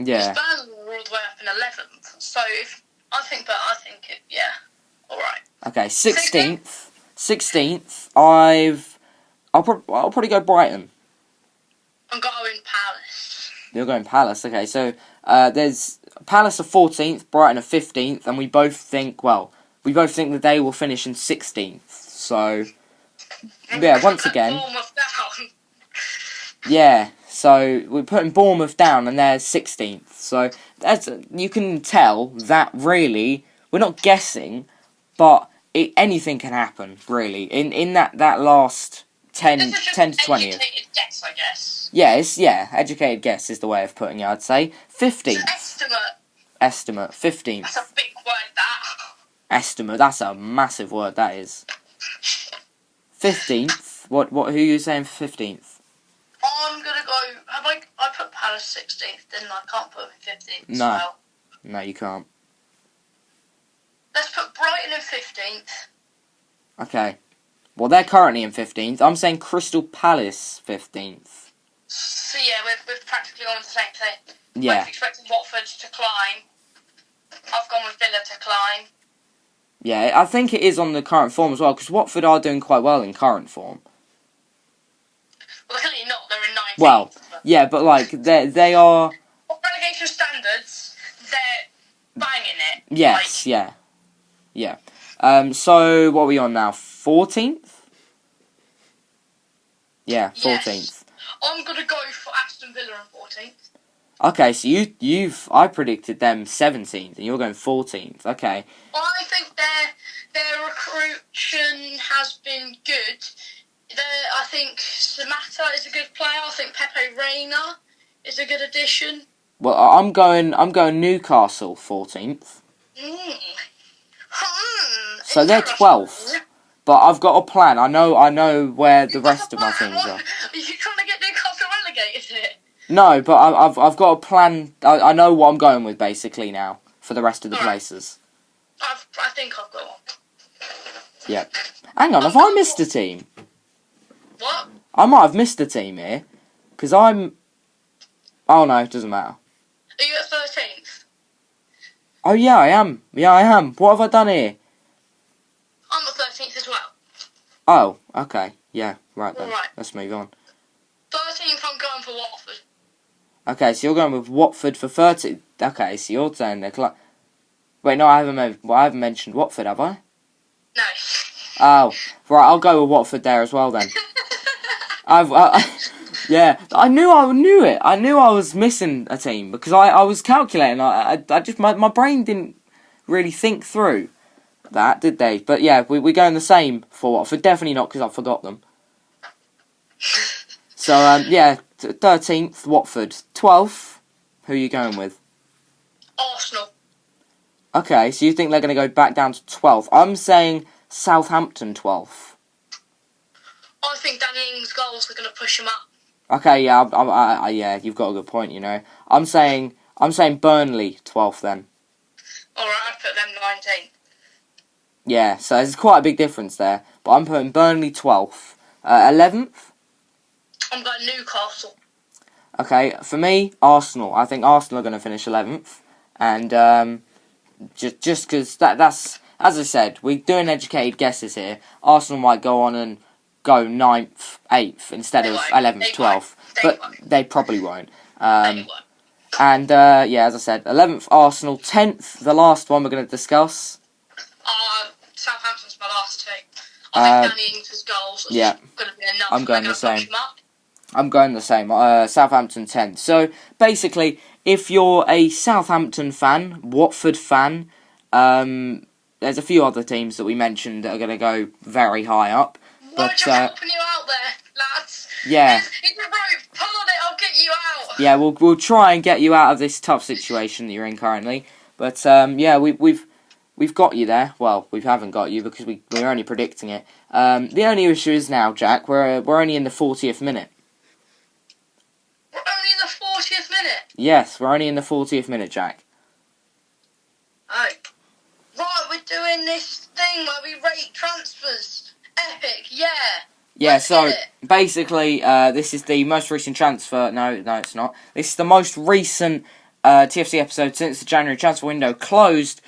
Speaker 1: yeah.
Speaker 2: Because Burnley were all the way up in 11th, so I think it, yeah, all right.
Speaker 1: Okay, 16th. I'll probably go Brighton.
Speaker 2: I'm going Palace.
Speaker 1: You're going Palace. Okay, so there's Palace are 14th, Brighton are 15th, and we both think that they will finish in 16th. So yeah, once again,
Speaker 2: Bournemouth down.
Speaker 1: Yeah, so we're putting Bournemouth down, and they're 16th. So you can tell that really we're not guessing, but anything can happen really in that last 10 to 20.
Speaker 2: Educated guess, I guess.
Speaker 1: Educated guess is the way of putting it. I'd say 15th. Estimate 15th.
Speaker 2: That's a big word. That.
Speaker 1: Estimate. That's a massive word. That is. 15th. What? Who are you saying for 15th?
Speaker 2: I'm gonna go. I put Palace 16th, didn't I? Can't put them in 15th.
Speaker 1: No.
Speaker 2: So.
Speaker 1: No, you can't.
Speaker 2: Let's put Brighton in 15th.
Speaker 1: Okay. Well, they're currently in 15th. I'm saying Crystal Palace 15th.
Speaker 2: So yeah, we're practically on the same thing.
Speaker 1: Yeah.
Speaker 2: Both expecting Watford to climb. I've gone with Villa to climb.
Speaker 1: Yeah, I think it is on the current form as well, because Watford are doing quite well in current form.
Speaker 2: Well, clearly not. They're in 19th.
Speaker 1: Well, yeah, but like they are.
Speaker 2: Relegation standards, they're banging it.
Speaker 1: Yes, yeah. So what are we on now? 14th? Yeah, 14th.
Speaker 2: Yes. I'm gonna go for Aston Villa in 14th.
Speaker 1: Okay, so I predicted them 17th, and you're going 14th. Okay.
Speaker 2: I think their recruitment has been good. I think Samata is a good player. I think Pepe Reina is a good addition.
Speaker 1: Well, I'm going Newcastle 14th. So they're 12th. But I've got a plan. I know where the rest of my teams are.
Speaker 2: Are you trying to get Newcastle relegated here?
Speaker 1: No, but I've got a plan. I know what I'm going with basically now for the rest of the places.
Speaker 2: I think I've got one.
Speaker 1: Yeah. Hang on, have I missed a team?
Speaker 2: What?
Speaker 1: I might have missed a team here, because I'm. Oh no, it doesn't matter.
Speaker 2: Are you at 13th?
Speaker 1: Oh yeah, I am. Yeah, I am. What have I done here?
Speaker 2: I'm at 13th as well.
Speaker 1: Oh, okay. Yeah, right then.
Speaker 2: Right.
Speaker 1: Let's move on.
Speaker 2: 13th, I'm going for Watford.
Speaker 1: Okay, so you're going with Watford for 30. Okay, so you're saying they're Wait, no, I haven't mentioned Watford, have I?
Speaker 2: No.
Speaker 1: Oh, right, I'll go with Watford there as well then. Yeah, I knew it. I knew I was missing a team because I was calculating. I just my brain didn't really think through that, did they? But yeah, we're going the same for Watford. Definitely not because I forgot them. So yeah, 13th Watford, 12th. Who are you going with?
Speaker 2: Arsenal.
Speaker 1: Okay, so you think they're going to go back down to 12th? I'm saying Southampton 12th.
Speaker 2: I think Danny Ings' goals are going to push him up.
Speaker 1: Okay, yeah, yeah, you've got a good point. You know, I'm saying Burnley 12th then.
Speaker 2: All right, I'd put them 19th.
Speaker 1: Yeah, so there's quite a big difference there. But I'm putting Burnley 12th, 11th.
Speaker 2: I'm going Newcastle.
Speaker 1: Okay, for me, Arsenal. I think Arsenal are going to finish 11th, and just because that's as I said, we're doing educated guesses here. Arsenal might go on and go 9th, 8th instead of 11th, 12th, but they probably won't.
Speaker 2: They won't.
Speaker 1: And yeah, as I said, 11th Arsenal, 10th, the last one we're going to discuss.
Speaker 2: Southampton's my last two. I think Danny Ings' goals are
Speaker 1: yeah,
Speaker 2: going to be enough.
Speaker 1: I'm going the same.
Speaker 2: Push him up.
Speaker 1: I'm going the same. Southampton 10th. So basically, if you're a Southampton fan, Watford fan, there's a few other teams that we mentioned that are going to go very high up.
Speaker 2: But helping you out there, lads.
Speaker 1: Yeah.
Speaker 2: It's a rope. Pull on it. I'll get you out.
Speaker 1: Yeah, we'll try and get you out of this tough situation that you're in currently. But yeah, we've got you there. Well, we haven't got you because we're only predicting it. The only issue is now, Jack. We're only in the 40th minute.
Speaker 2: We're only in the 40th minute.
Speaker 1: Yes, we're only in the 40th minute, Jack.
Speaker 2: Oh. Right, we're doing this thing where we rate transfers. Epic, yeah.
Speaker 1: Yeah,
Speaker 2: Let's
Speaker 1: so
Speaker 2: get it.
Speaker 1: basically, this is the most recent transfer. No, it's not. This is the most recent TFC episode since the January transfer window closed.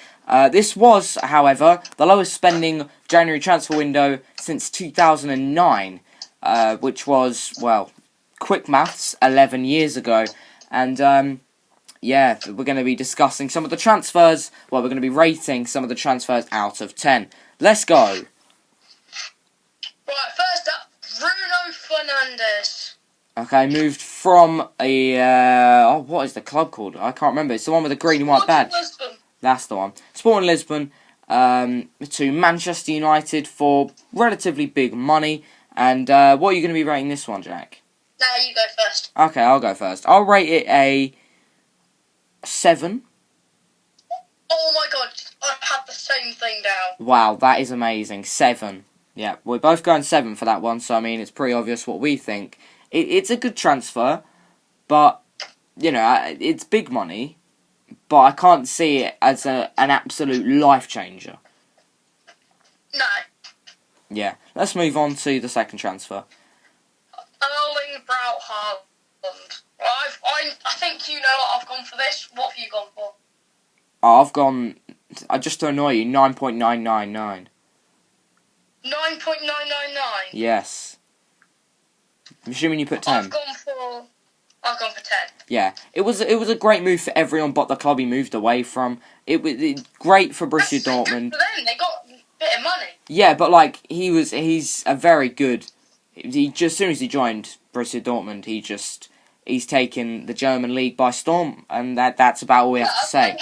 Speaker 1: This was, however, the lowest spending January transfer window since 2009, which was, well, quick maths, 11 years ago. And yeah, we're going to be discussing some of the transfers. Well, we're going to be rating some of the transfers out of 10. Let's go.
Speaker 2: Right, first up, Bruno Fernandes.
Speaker 1: Okay, moved from a what is the club called? I can't remember. It's the one with the green and white badge.
Speaker 2: Lisbon.
Speaker 1: That's the one. Sporting Lisbon to Manchester United for relatively big money. And what are you going to be rating this one, Jack?
Speaker 2: No, you go first.
Speaker 1: Okay, I'll go first. I'll rate it a 7.
Speaker 2: Oh my god, I had the same thing down.
Speaker 1: Wow, that is amazing. 7. Yeah, we're both going 7 for that one, so I mean, it's pretty obvious what we think. It's a good transfer, but, you know, it's big money, but I can't see it as an absolute life changer.
Speaker 2: No.
Speaker 1: Yeah, let's move on to the second transfer.
Speaker 2: Erling Braut Haaland. I think you know what I've gone for this. What have you gone for?
Speaker 1: Oh, I've gone, just to annoy you, 9.999.
Speaker 2: 9.999?
Speaker 1: Yes. I'm assuming you put 10.
Speaker 2: I've gone for 10.
Speaker 1: Yeah, it was a great move for everyone but the club he moved away from. It was great for Borussia Dortmund.
Speaker 2: Good for them. They got a bit of money.
Speaker 1: Yeah, but like he's a very good. He just as soon as he joined Borussia Dortmund, he's taken the German league by storm, and that's about all we have to say.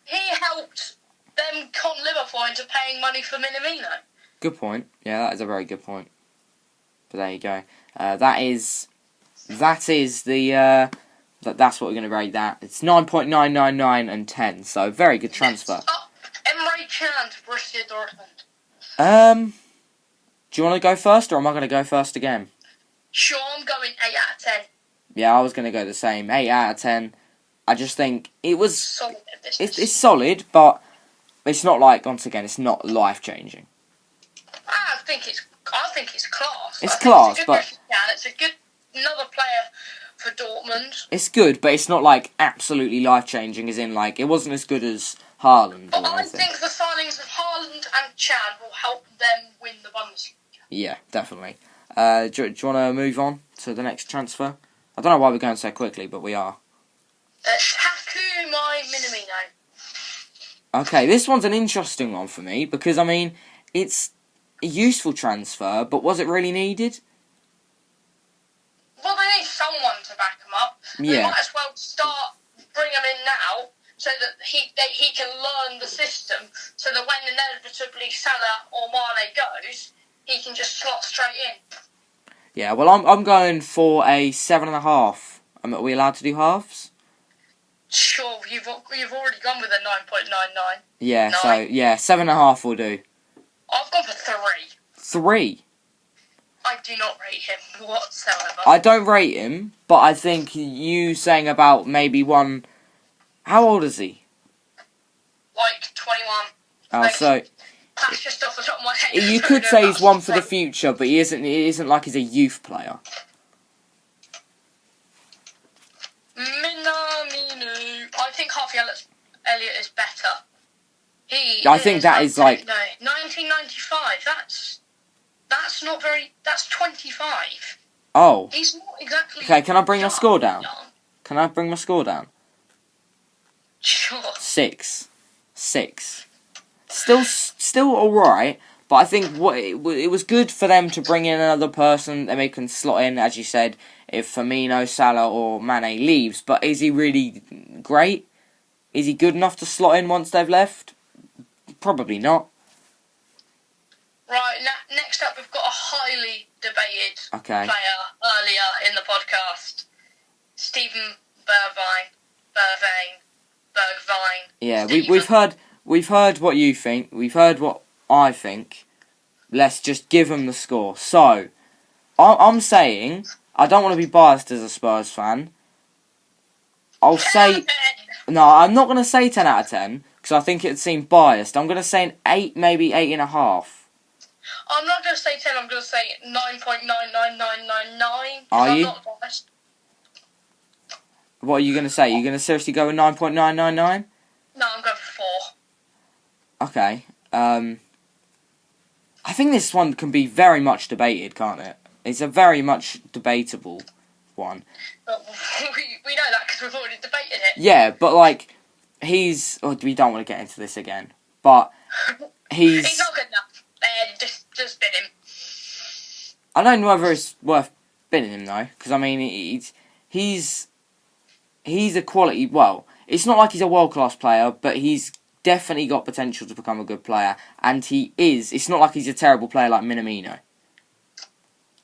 Speaker 2: He helped them con Liverpool into paying money for Minamino.
Speaker 1: Good point. Yeah, that is a very good point. But there you go. That's what we're going to rate that. It's 9.999 and 10. So very good transfer.
Speaker 2: Next up, Emre Can to Borussia Dortmund.
Speaker 1: Do you want to go first, or am I going to go first again?
Speaker 2: Sure, I'm going 8 out of 10.
Speaker 1: Yeah, I was going to go the same. 8 out of 10. I just think it was
Speaker 2: Solid.
Speaker 1: it's solid, but it's not like, once again, it's not life changing.
Speaker 2: I think it's class.
Speaker 1: It's class, but
Speaker 2: it's a good another player for Dortmund.
Speaker 1: It's good, but it's not like absolutely life changing. As in, like, it wasn't as good as Haaland.
Speaker 2: But I think the signings of Haaland and Chan will help them win the Bundesliga.
Speaker 1: Yeah, definitely. Do you want to move on to the next transfer? I don't know why we're going so quickly, but we are.
Speaker 2: Takuma Minamino.
Speaker 1: Okay, this one's an interesting one for me because, I mean, it's a useful transfer, but was it really needed?
Speaker 2: Well, they need someone to back him up.
Speaker 1: Yeah.
Speaker 2: They might as well bring him in now so that he can learn the system so that when inevitably Salah or Mane goes, he can just slot straight in.
Speaker 1: Yeah, well, I'm going for a 7.5. Are we allowed to do halves?
Speaker 2: Sure, you've already gone with a 9.99.
Speaker 1: Yeah, so, yeah, 7.5 will do.
Speaker 2: I've gone for 3.
Speaker 1: 3?
Speaker 2: I do not rate him whatsoever.
Speaker 1: I don't rate him, but I think you saying about maybe one... How old is he?
Speaker 2: Like 21.
Speaker 1: Oh, so...
Speaker 2: That's just off the top of my head.
Speaker 1: You could say he's one for the future, but he isn't like he's a youth player.
Speaker 2: Minamino. I think Harvey Elliott is better.
Speaker 1: I think that is like...
Speaker 2: No, 1995. That's not very... That's 25.
Speaker 1: Oh.
Speaker 2: He's not exactly...
Speaker 1: Okay, can I bring my score down?
Speaker 2: Young.
Speaker 1: Can I bring my score down?
Speaker 2: Sure.
Speaker 1: 6. Still alright, but I think it was good for them to bring in another person that they can slot in, as you said, if Firmino, Salah or Mane leaves. But is he really great? Is he good enough to slot in once they've left? Probably not.
Speaker 2: Right, next up we've got a highly debated player earlier in the podcast. Stephen Bergwijn.
Speaker 1: Yeah, we've heard what you think. We've heard what I think. Let's just give him the score. So, I'm saying, I don't want to be biased as a Spurs fan. I'll say... No, I'm not going to say 10 out of 10, because I think it'd seem biased. I'm going to say an 8, maybe 8.5.
Speaker 2: I'm not going to say 10, I'm going to say 9.99999.
Speaker 1: Are you?
Speaker 2: I'm not biased.
Speaker 1: What are you going to say? Are you going to seriously go with 9.999?
Speaker 2: No, I'm going for 4.
Speaker 1: Okay. I think this one can be very much debated, can't it? It's a very much debatable one.
Speaker 2: But we know that because we've already debated it.
Speaker 1: Yeah, but like, he's... Oh, we don't want to get into this again. But he's
Speaker 2: not good enough. Just bid him.
Speaker 1: I don't know whether it's worth bidding him, though. Because, I mean, he's a quality... Well, it's not like he's a world-class player, but he's definitely got potential to become a good player. And he is. It's not like he's a terrible player like Minamino.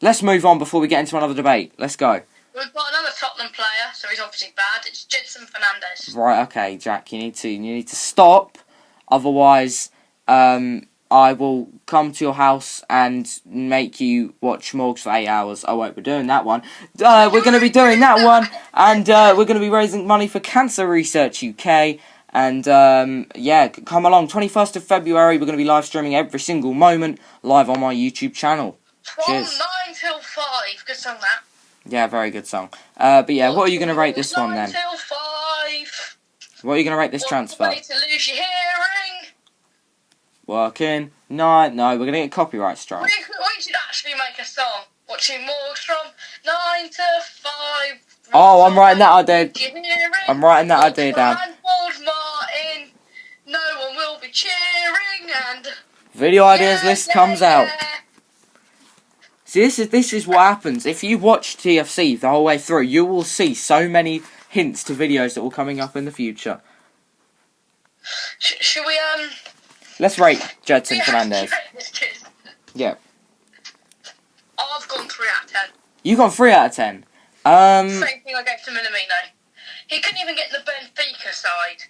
Speaker 1: Let's move on before we get into another debate. Let's go.
Speaker 2: We've got another Tottenham player, so he's obviously bad. It's Jadson Fernandez.
Speaker 1: Right, okay, Jack, you need to stop. Otherwise, I will come to your house and make you watch Morgs for 8 hours. Oh wait, we're doing that one. We're going to be doing that one, and we're going to be raising money for Cancer Research UK. And yeah, come along. 21st of February, we're going to be live streaming every single moment live on my YouTube channel.
Speaker 2: From
Speaker 1: Cheers.
Speaker 2: 9 till 5. Good song, that.
Speaker 1: Yeah, very good song. But yeah, what are you going to rate this one then?
Speaker 2: 9 till 5.
Speaker 1: What are you going to rate this transfer?
Speaker 2: Way to lose your hearing.
Speaker 1: Working. No, we're going to get copyright strike.
Speaker 2: We should actually make a song. Watching Morgs from 9 to 5.
Speaker 1: Oh, I'm writing that idea. I'm writing that idea down.
Speaker 2: Martin, no one will be cheering and...
Speaker 1: Video ideas list comes out. See, this is what happens. If you watch TFC the whole way through, you will see so many hints to videos that will coming up in the future.
Speaker 2: Should we,
Speaker 1: Let's rate Jadson Fernandez. Yeah.
Speaker 2: I've gone 3 out of 10.
Speaker 1: You got 3 out of 10.
Speaker 2: Same thing I gave to Minamino. He couldn't even get the Benfica side.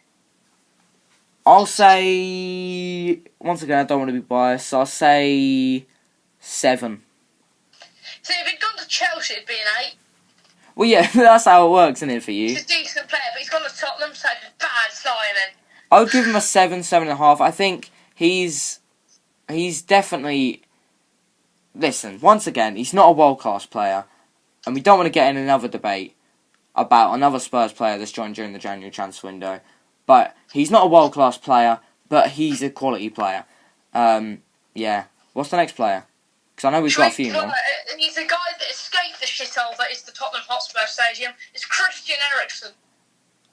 Speaker 1: I'll say... Once again, I don't want to be biased. I'll say 7.
Speaker 2: See, if he'd gone to Chelsea, it'd be an 8.
Speaker 1: Well, yeah, that's how it works, isn't it, for you?
Speaker 2: He's a decent player, but he's gone to Tottenham, so it's a bad signing.
Speaker 1: I would give him a 7, 7.5. I think he's definitely... Listen, once again, he's not a world-class player. And we don't want to get in another debate about another Spurs player that's joined during the January transfer window. But he's not a world-class player, but he's a quality player. Yeah. What's the next player? Because I know we've got a few more.
Speaker 2: He's a guy that escaped the shithole that is the Tottenham Hotspur Stadium. It's Christian Eriksen.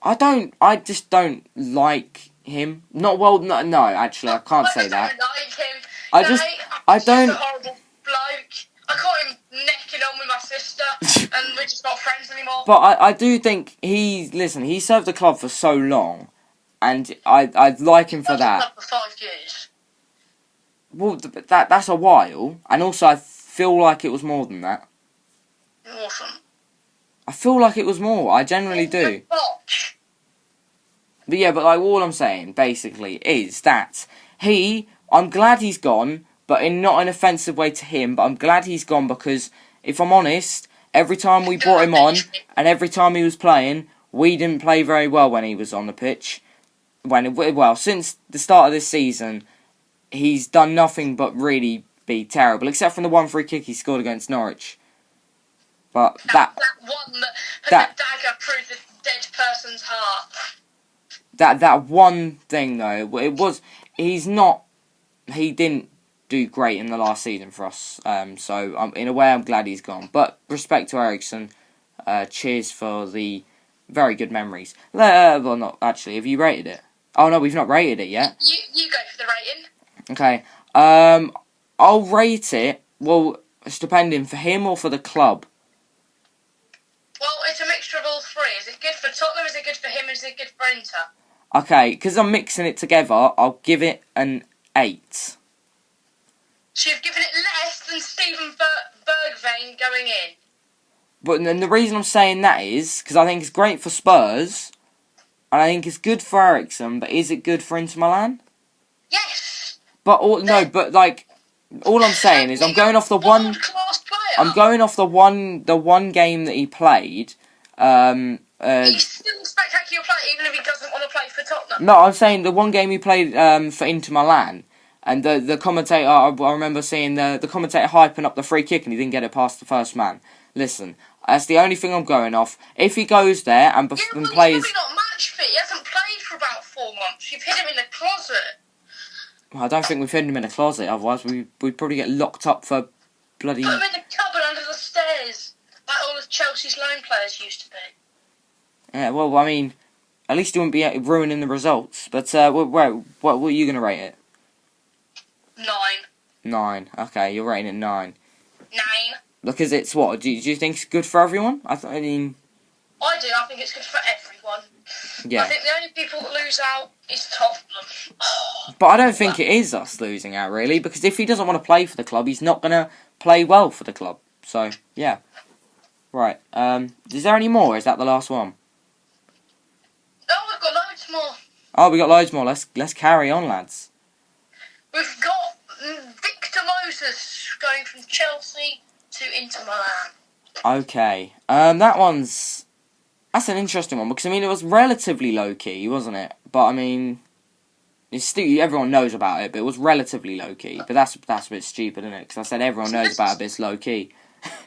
Speaker 1: I just don't like him. Not well. No, actually, I can't say that.
Speaker 2: I don't like him.
Speaker 1: I just, I don't.
Speaker 2: He's a horrible bloke. I caught him necking on with my sister, and we're just not friends anymore.
Speaker 1: But I do think he served the club for so long, and I like him for that.
Speaker 2: For 5 years.
Speaker 1: Well, that's a while, and also I feel like it was more than that.
Speaker 2: Awesome.
Speaker 1: I feel like it was more. I generally do. But yeah, but like all I'm saying basically is that I'm glad he's gone, but in not an offensive way to him. But I'm glad he's gone because if I'm honest, every time we brought him on and every time he was playing, we didn't play very well when he was on the pitch. Since the start of this season, he's done nothing but really be terrible, except from the one free kick he scored against Norwich. But
Speaker 2: that one that the dagger through the dead person's heart.
Speaker 1: That one thing though, he didn't do great in the last season for us. So in a way, I'm glad he's gone. But respect to Ericsson. Cheers for the very good memories. Well, not actually. Have you rated it? Oh no, we've not rated it yet.
Speaker 2: You go for the rating.
Speaker 1: Okay. I'll rate it. Well, it's depending for him or for the club.
Speaker 2: Well, it's a mixture of all three. Is it good for Tottenham? Is it good for him? Is it good for Inter?
Speaker 1: Okay, because I'm mixing it together, I'll give it an 8.
Speaker 2: So you've given it less than Stephen Bergwijn going in.
Speaker 1: But then the reason I'm saying that is because I think it's great for Spurs, and I think it's good for Ericsson. But is it good for Inter Milan?
Speaker 2: Yes.
Speaker 1: But all I'm saying is I'm going off the one. I'm going off the one game that he played.
Speaker 2: He's still spectacular player, even if he doesn't want to play for Tottenham.
Speaker 1: No, I'm saying the one game he played for Inter Milan, and the commentator. I remember seeing the commentator hyping up the free kick, and he didn't get it past the first man. Listen, that's the only thing I'm going off. If he goes there and plays,
Speaker 2: he's probably not match fit. He hasn't played for about 4 months. You've hid him in the closet.
Speaker 1: I don't think we've hidden him in a closet. Otherwise, we'd probably get locked up for bloody.
Speaker 2: Put him in the cupboard under the stairs, like all of Chelsea's loan players used to be.
Speaker 1: Yeah, well, I mean, at least he wouldn't be ruining the results. But what are you going to rate it?
Speaker 2: 9.
Speaker 1: 9. Okay, you're rating it 9.
Speaker 2: 9.
Speaker 1: Because it's what? Do you think it's good for everyone? I mean.
Speaker 2: I do. I think it's good for everyone.
Speaker 1: Yeah.
Speaker 2: I think the only people that lose out is Tottenham.
Speaker 1: But I don't think it is us losing out, really, because if he doesn't want to play for the club, he's not going to play well for the club. So, yeah. Right. Is there any more? Is that the last one?
Speaker 2: Oh, we've got loads more.
Speaker 1: Oh, we got loads more. Let's carry on, lads.
Speaker 2: We've got Victor Moses going from Chelsea to Inter Milan.
Speaker 1: Okay. That's an interesting one, because, I mean, it was relatively low-key, wasn't it? But, I mean, it's still, everyone knows about it, but it was relatively low-key. But that's a bit stupid, isn't it? Because I said everyone knows about it, but it's low-key.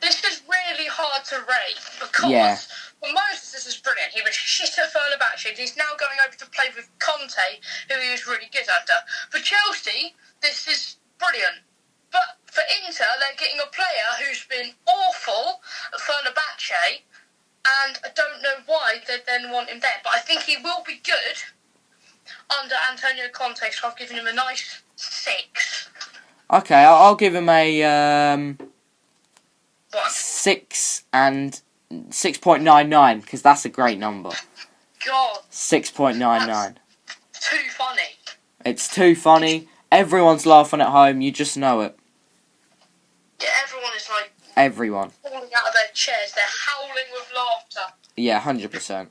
Speaker 2: This is really hard to rate, because for Moses, this is brilliant. He was shit at Fenerbahce. He's now going over to play with Conte, who he was really good under. For Chelsea, this is brilliant. But for Inter, they're getting a player who's been awful at Fenerbahce, and I don't know why they then want him there. But I think he will be good under Antonio Conte, so I've given him a nice 6.
Speaker 1: Okay, I'll give him a
Speaker 2: 6
Speaker 1: and 6.99, because that's a great number.
Speaker 2: God.
Speaker 1: 6.99.
Speaker 2: Too funny.
Speaker 1: It's too funny. Everyone's laughing at home. You just know it.
Speaker 2: Yeah, everyone is like...
Speaker 1: Everyone.
Speaker 2: Falling out of their chairs. They're howling with laughter.
Speaker 1: Yeah, 100%.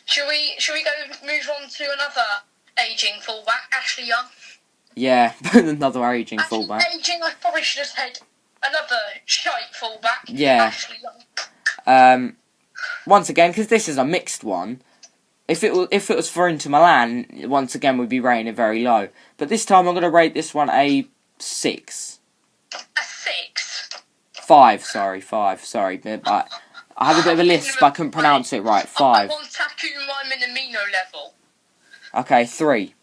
Speaker 2: Shall we go move on to another ageing fullback, Ashley Young?
Speaker 1: Yeah, another ageing fullback.
Speaker 2: Ageing, I probably should have said another shite fullback.
Speaker 1: Yeah.
Speaker 2: Ashley Young.
Speaker 1: Once again, because this is a mixed one, if it was for Inter Milan, once again we'd be rating it very low. But this time I'm going to rate this one a 6.
Speaker 2: A 6?
Speaker 1: 5, sorry. I had a bit of a lisp, but I couldn't pronounce it right. 5.
Speaker 2: I'm on Takuma Minamino level.
Speaker 1: Okay, 3.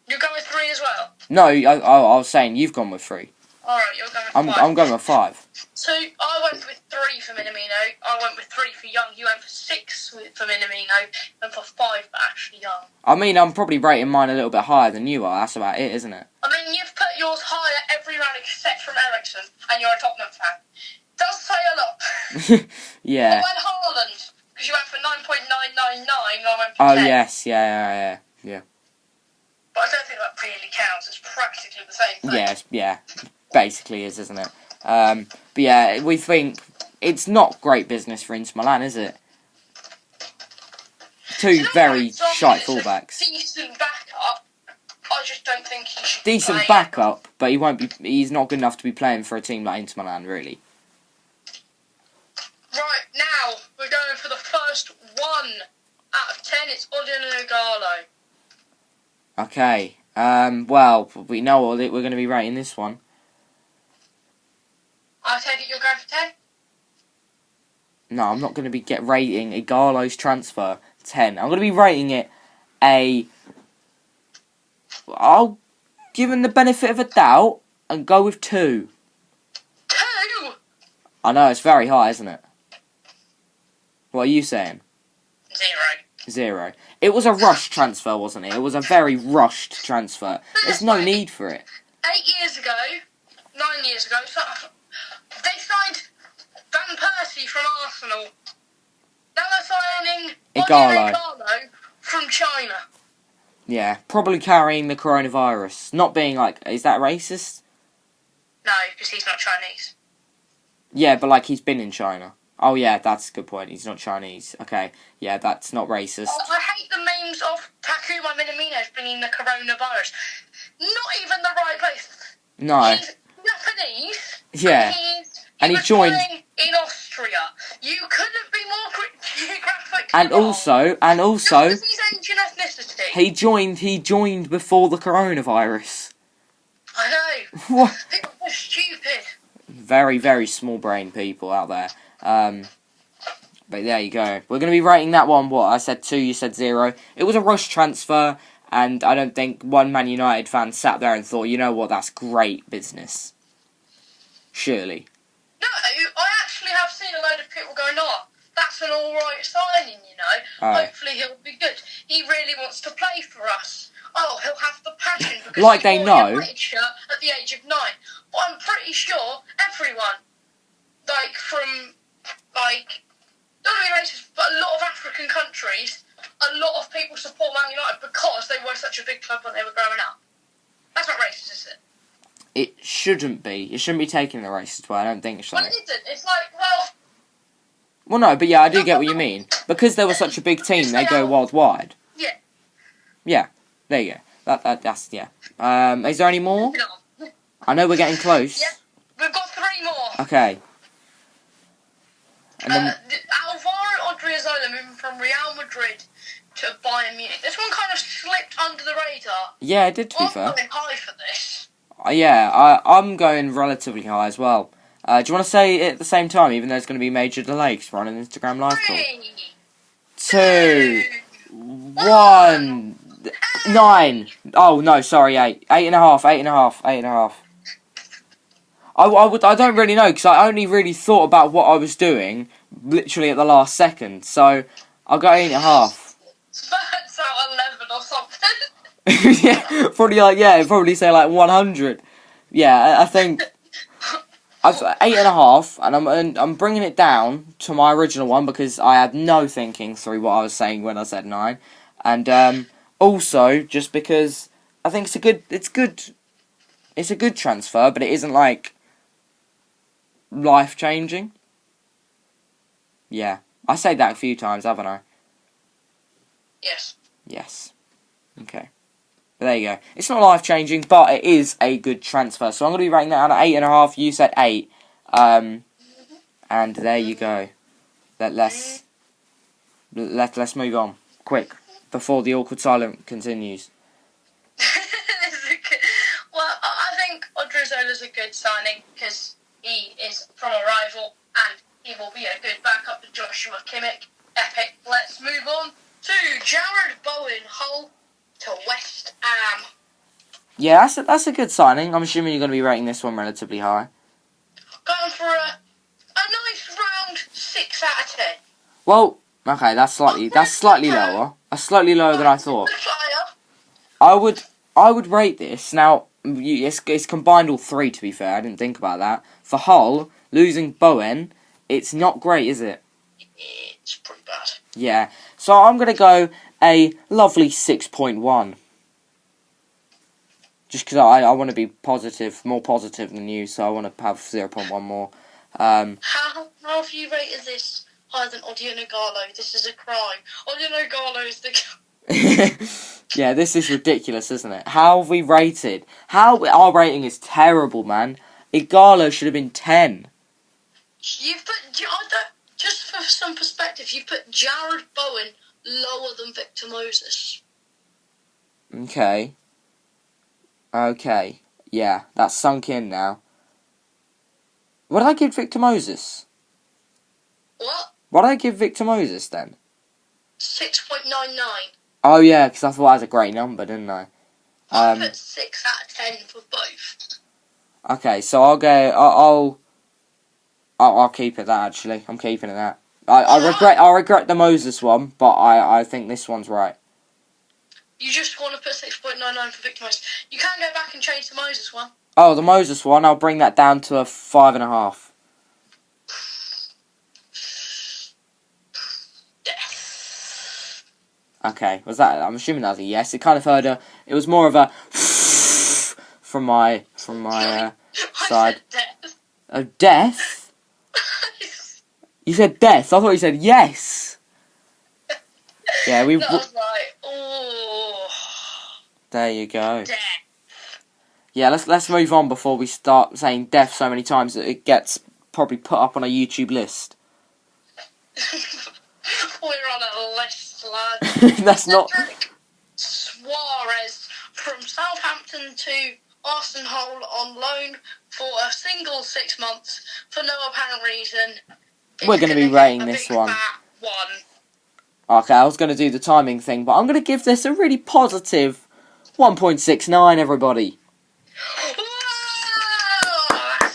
Speaker 2: You're going with 3 as well?
Speaker 1: No, I was saying you've gone with 3.
Speaker 2: Alright, you're going with
Speaker 1: I'm
Speaker 2: 5.
Speaker 1: I'm going with 5.
Speaker 2: 2, I went with 3 for Minamino. I went with 3 for Young. You went for 6 for Minamino. And for 5 for Ashley Young.
Speaker 1: I mean, I'm probably rating mine a little bit higher than you are. That's about it, isn't it?
Speaker 2: I mean, you've put yours higher every round except from Ericsson, and you're a Tottenham fan. Does say a lot.
Speaker 1: Yeah.
Speaker 2: I went Haaland, because you went for 9.999, I went for
Speaker 1: Oh
Speaker 2: 10.
Speaker 1: yes, yeah.
Speaker 2: But I don't think that really counts. It's practically the same thing.
Speaker 1: Yes, yeah. Basically is, isn't it? But yeah, we think it's not great business for Inter Milan, is it? Two
Speaker 2: Do you know
Speaker 1: very
Speaker 2: what? It's
Speaker 1: shite
Speaker 2: obvious
Speaker 1: fullbacks.
Speaker 2: a decent backup. I just don't think he should
Speaker 1: Decent
Speaker 2: play.
Speaker 1: backup, but he won't be. He's not good enough to be playing for a team like Inter Milan, really.
Speaker 2: Right, now, we're going for the first 1 out of 10. It's Odion Igalo.
Speaker 1: Okay. Well, we know what we're going to be rating this one.
Speaker 2: I take it you're going for 10?
Speaker 1: No, I'm not going to be rating Igalo's transfer 10. I'm going to be rating it a. I'll give him the benefit of a doubt and go with 2.
Speaker 2: 2?
Speaker 1: I know it's very high, isn't it? What are you saying? 0. It was a rushed transfer, wasn't it? It was a very rushed transfer. There's no need for it.
Speaker 2: 8 years ago, 9 years ago, they signed Van Persie from Arsenal. Now they're signing
Speaker 1: Igalo.
Speaker 2: Igalo from China.
Speaker 1: Yeah, probably carrying the coronavirus. Not being like, is that racist?
Speaker 2: No, because he's not Chinese.
Speaker 1: Yeah, but like he's been in China. Oh yeah, that's a good point. He's not Chinese. Okay, yeah, that's not racist.
Speaker 2: I hate the memes of Takuma Minamino bringing the coronavirus. Not even the right place.
Speaker 1: No.
Speaker 2: He's Japanese.
Speaker 1: Yeah. And he
Speaker 2: was
Speaker 1: joined.
Speaker 2: playing in Austria. You couldn't be more geographically
Speaker 1: And
Speaker 2: wrong.
Speaker 1: also,
Speaker 2: That was his age and ethnicity.
Speaker 1: he joined before the coronavirus.
Speaker 2: I know.
Speaker 1: What?
Speaker 2: People are stupid.
Speaker 1: Very, very small brain people out there. But there you go. We're going to be rating that one, what? I said 2, you said 0. It was a rush transfer, and I don't think one Man United fan sat there and thought, you know what, that's great business. Surely.
Speaker 2: No, I actually have seen a load of people going, oh, that's an alright signing, you know.
Speaker 1: Oh.
Speaker 2: Hopefully he'll be good. He really wants to play for us. Oh, he'll have the passion because
Speaker 1: Like
Speaker 2: he
Speaker 1: they
Speaker 2: wore
Speaker 1: know.
Speaker 2: a British shirt at the age of 9. But I'm pretty sure everyone, don't be racist, but a lot of African countries, a lot of people support Man United because they were such a big club when they were growing up. That's not racist, is it?
Speaker 1: It shouldn't be. It shouldn't be taken the racist way. I don't think so.
Speaker 2: Well, it isn't. It's like, well...
Speaker 1: Well, no, but yeah, I do get what you mean. Because they were such a big team, they go worldwide.
Speaker 2: Yeah.
Speaker 1: Yeah, there you go. That's, yeah. Is there any more?
Speaker 2: No.
Speaker 1: I know we're getting close.
Speaker 2: Yeah, we've got 3 more.
Speaker 1: Okay. And then,
Speaker 2: Alvaro Odriozola moving from Real Madrid to Bayern Munich. This one kind of slipped under the radar.
Speaker 1: yeah, it did, to be
Speaker 2: I'm
Speaker 1: fair.
Speaker 2: going high for this.
Speaker 1: Yeah, I'm going relatively high as well. Do you want to say it at the same time, even though there's going to be major delays? 'Cause we're on an Instagram live call.
Speaker 2: 3,
Speaker 1: 2, 1, 9. Oh no, sorry, 8. 8.5. I don't really know because I only really thought about what I was doing literally at the last second. So I'll go 8.5.
Speaker 2: Spurs out 11 or something.
Speaker 1: Yeah, probably say like 100. Yeah, I think I've 8.5, and I'm bringing it down to my original one because I had no thinking through what I was saying when I said 9, and also just because I think it's a good transfer, but it isn't like life changing. Yeah, I said that a few times, haven't I?
Speaker 2: Yes.
Speaker 1: Yes. Okay. But there you go. It's not life changing, but it is a good transfer. So I'm going to be rating that at 8.5. You said 8. And there you go. Let's move on quick before the awkward silence continues.
Speaker 2: Well, I think Odriozola's a good signing because he is from a rival and he will be a good backup to Joshua Kimmich. Epic. Let's move on to Jared Bowen, Hull to West Ham.
Speaker 1: Yeah, that's a good signing. I'm assuming you're going to be rating this one relatively high.
Speaker 2: Going for a nice round 6 out of 10.
Speaker 1: Well, okay, that's slightly lower. That's slightly lower than I thought.
Speaker 2: Good player.
Speaker 1: I would rate this now. It's combined all three. To be fair, I didn't think about that. For Hull losing Bowen, it's not great, is it?
Speaker 2: It's pretty bad.
Speaker 1: Yeah. So I'm gonna go a lovely 6.1. Just because I want to be positive, more positive than you, so I want to have 0.1 more.
Speaker 2: How have you rated this higher than Odion Igalo? This is a crime. Odion Igalo is the...
Speaker 1: Yeah, this is ridiculous, isn't it? How have we rated? Our rating is terrible, man. Igalo should have been 10.
Speaker 2: You've put... Just for some perspective, you put Jared Bowen lower than Victor Moses.
Speaker 1: Okay. Yeah, that's sunk in now. What did I give Victor Moses?
Speaker 2: What?
Speaker 1: What did I give Victor Moses then?
Speaker 2: 6.99.
Speaker 1: Oh yeah, because I thought that was a great number, didn't I?
Speaker 2: I put 6 out of 10 for both.
Speaker 1: Okay, so I'll go. I'll keep it that actually. I'm keeping it that. I regret the Moses one, but I think this one's right.
Speaker 2: You just want to put 6.99 for Victor Moses. You can go back and change the Moses one.
Speaker 1: Oh, the Moses one, I'll bring that down to a 5.5. Okay, was that? I'm assuming that was a yes. It kind of heard it was more of a from my side.
Speaker 2: I said death.
Speaker 1: A death? You said death. I thought you said yes. Yeah, we.
Speaker 2: That was like, oh.
Speaker 1: There you go.
Speaker 2: Death.
Speaker 1: Yeah, let's move on before we start saying death so many times that it gets probably put up on a YouTube list.
Speaker 2: We're on a list, lad.
Speaker 1: That's not.
Speaker 2: Cedric Suarez from Southampton to Arsenal on loan for a single 6 months for no apparent reason.
Speaker 1: We're going to be rating this one. Okay, I was going to do the timing thing, but I'm going to give this a really positive 1.69, everybody.
Speaker 2: Whoa,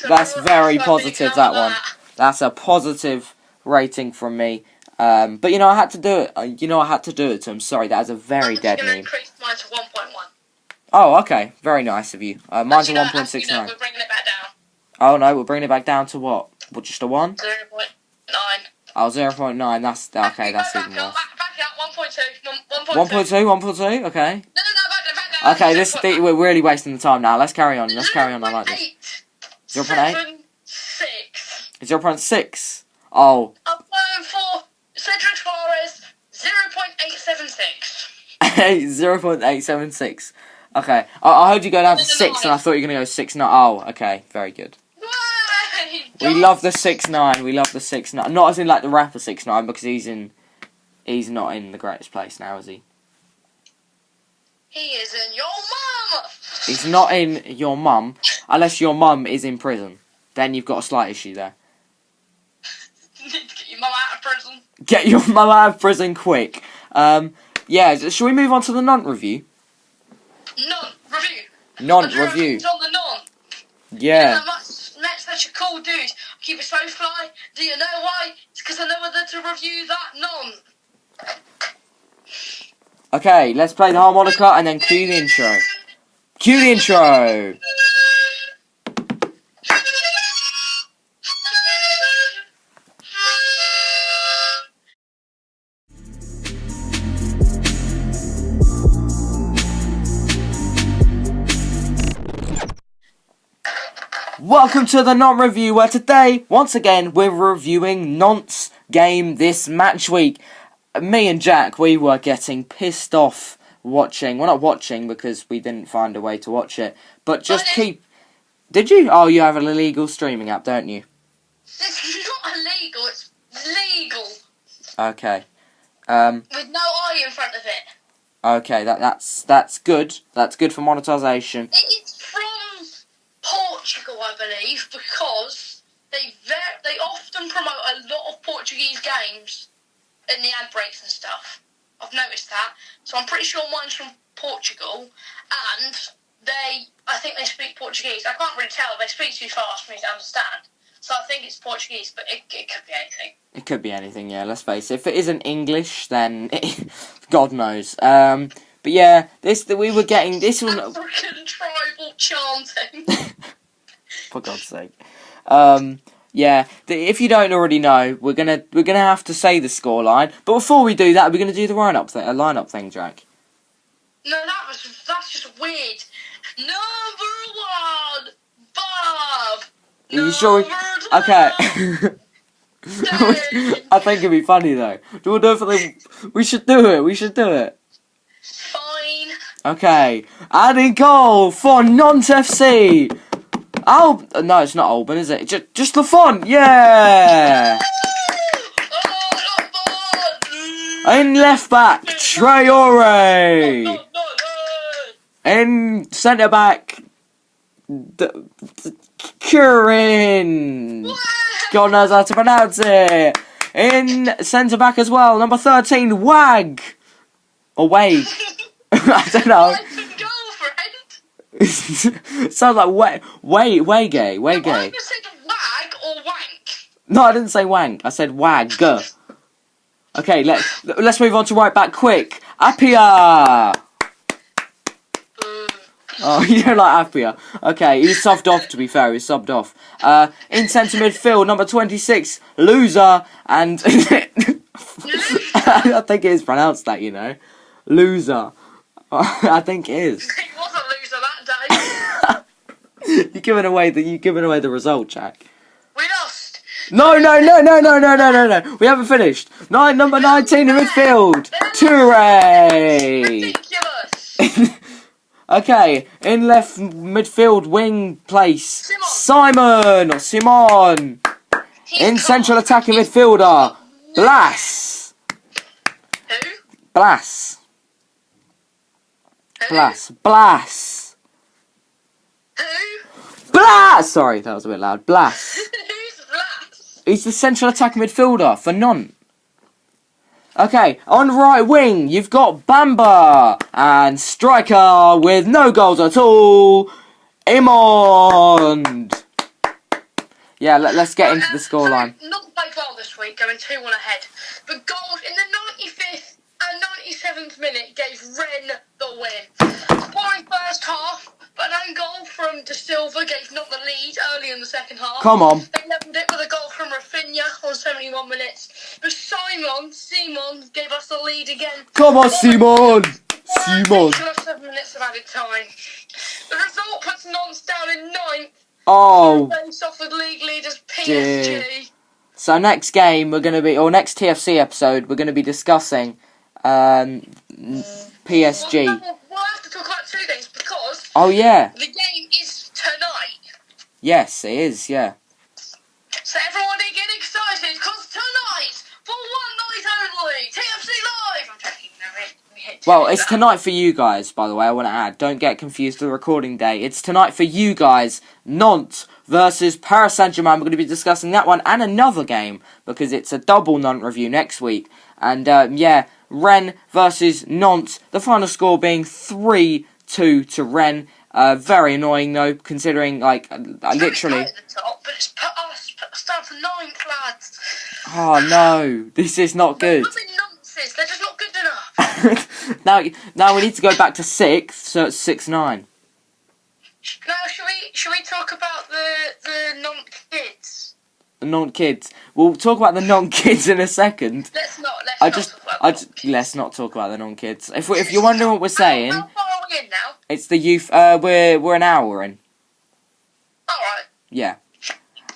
Speaker 1: That's very positive, that one. That's a positive rating from me. But you know, I had to do it. I had to do it to him. Sorry, that is a very dead
Speaker 2: meme.
Speaker 1: meme.
Speaker 2: Increase mine to 1.1.
Speaker 1: Oh, okay. Very nice of you. Mine's a 1.69.
Speaker 2: We're bringing it back down.
Speaker 1: Oh no, we're bringing it back down to what? What, just a 1?
Speaker 2: 0.9.
Speaker 1: Oh, 0.9. That's okay. That's even worse.
Speaker 2: Back up. 1.2.
Speaker 1: 1.2. Okay.
Speaker 2: No, back down.
Speaker 1: Okay, we're really wasting the time now. Let's carry on. I like this. 0.8. 0.6. Oh.
Speaker 2: I'm going for Cedric Suarez. 0.876.
Speaker 1: 0.876. Okay. I heard you go down to 6, and I thought you were gonna go 6.9. Oh, okay. Very good. We love the 6'9". We love the 6'9". Not as in like the rapper 6'9", because he's not in the greatest place now, is he?
Speaker 2: He is in your mum.
Speaker 1: He's not in your mum, unless your mum is in prison. Then you've got a slight issue there.
Speaker 2: You need to get your mum out of prison.
Speaker 1: Get your mum out of prison quick. Yeah, shall we move on to the non-review?
Speaker 2: Non-review.
Speaker 1: Non-review.
Speaker 2: On the non.
Speaker 1: Yeah.
Speaker 2: Met such a cool dude. I keep it so fly. Do you know why? It's because I know whether to review that non.
Speaker 1: Okay, let's play the harmonica and then cue the intro. Cue the intro! Welcome to the non-review, where today, once again, we're reviewing Nantes' game this match week. Me and Jack, we were getting pissed off watching. Well, not watching, because we didn't find a way to watch it. But just keep... Did you? Oh, you have an illegal streaming app, don't you?
Speaker 2: It's not illegal, it's legal.
Speaker 1: Okay.
Speaker 2: With no I in front of it.
Speaker 1: Okay, that's good. That's good for monetization.
Speaker 2: It's from Portugal, I believe, because they often promote a lot of Portuguese games in the ad breaks and stuff. I've noticed that. So I'm pretty sure mine's from Portugal. And I think they speak Portuguese. I can't really tell. They speak too fast for me to understand. So I think it's Portuguese, but it could be anything.
Speaker 1: It could be anything, yeah, let's face it. If it isn't English, then God knows. But yeah, we were getting this one.
Speaker 2: African tribal chanting.
Speaker 1: For God's sake. Yeah, if you don't already know, we're gonna have to say the scoreline. But before we do that, we're gonna do the lineup thing, Jack.
Speaker 2: No, that's just weird. Number 1, Bob.
Speaker 1: Are you sure? Okay. I think it'd be funny though. Do we do it for the? We should do it.
Speaker 2: Fine.
Speaker 1: Okay. Adding goal for Nantes FC. No, it's not Alban, is it? Just the font. Yeah. In left back, Traore.
Speaker 2: No.
Speaker 1: In centre back, Kurin. God knows how to pronounce it. In centre back as well, number 13, Wag. Or Wade. I don't know. Sounds like way gay.
Speaker 2: I either said wag or wank.
Speaker 1: No, I didn't say wank. I said wag. Okay, let's move on to right back quick. Appiah. Oh, you don't like Appiah. Okay, he's subbed off, to be fair. He's subbed off. In centre midfield, number 26, Loser. And I think it is pronounced that, you know. Loser. I think it is.
Speaker 2: He was a loser that day.
Speaker 1: You're giving away the result, Jack.
Speaker 2: We lost.
Speaker 1: No. We haven't finished. Number 19 in midfield. Toure.
Speaker 2: Ridiculous.
Speaker 1: Okay, in left midfield wing place, Simon. In central attacking midfielder, Blas.
Speaker 2: Who?
Speaker 1: Blas. Sorry, that was a bit loud. Blas.
Speaker 2: Who's Blas?
Speaker 1: He's the central attacking midfielder for Nantes. Okay, on right wing, you've got Bamba. And striker with no goals at all, Imond. Yeah, let's get into the scoreline.
Speaker 2: Not played well this week, going 2-1 ahead. But goals in the 95th and 97th minute gave Rennes the win. Boring first half, but an own goal from De Silva gave not the lead early in the second half.
Speaker 1: Come on.
Speaker 2: They leveled it with a goal from Rafinha on 71 minutes. But Simon gave us the lead again.
Speaker 1: Come on, Simon.
Speaker 2: Ridiculous 7 minutes of added time. The result puts Nantes down in 9th.
Speaker 1: Oh.
Speaker 2: Based off with league leaders PSG.
Speaker 1: Dear. So next game next TFC episode, we're going to be discussing PSG.
Speaker 2: We'll have to talk about 2 things because
Speaker 1: Oh yeah.
Speaker 2: the game is tonight.
Speaker 1: Yes, it is. Yeah.
Speaker 2: So everybody get excited because tonight, for one night only, TFC Live. I'm joking. No, we hit
Speaker 1: Well, it's tonight for you guys, by the way, I want to add. Don't get confused with the recording day. It's tonight for you guys. Nantes versus Paris Saint-Germain. We're going to be discussing that one and another game because it's a double Nantes review next week. And, yeah, Rennes versus Nantes. The final score being 3-2 to Rennes. Very annoying, though, considering, literally...
Speaker 2: At the top, but it's put us down for 9th, lads.
Speaker 1: Oh, no. This is not good.
Speaker 2: They're just not good enough.
Speaker 1: Now we need to go back to 6th, so it's 6-9.
Speaker 2: Now, should we talk about the non-kids?
Speaker 1: The non-kids. We'll talk about the non-kids in a second.
Speaker 2: Let's not talk about the non-kids.
Speaker 1: If you're wondering what we're saying,
Speaker 2: How far are we in now?
Speaker 1: it's the youth. We're an hour in.
Speaker 2: Alright.
Speaker 1: Yeah.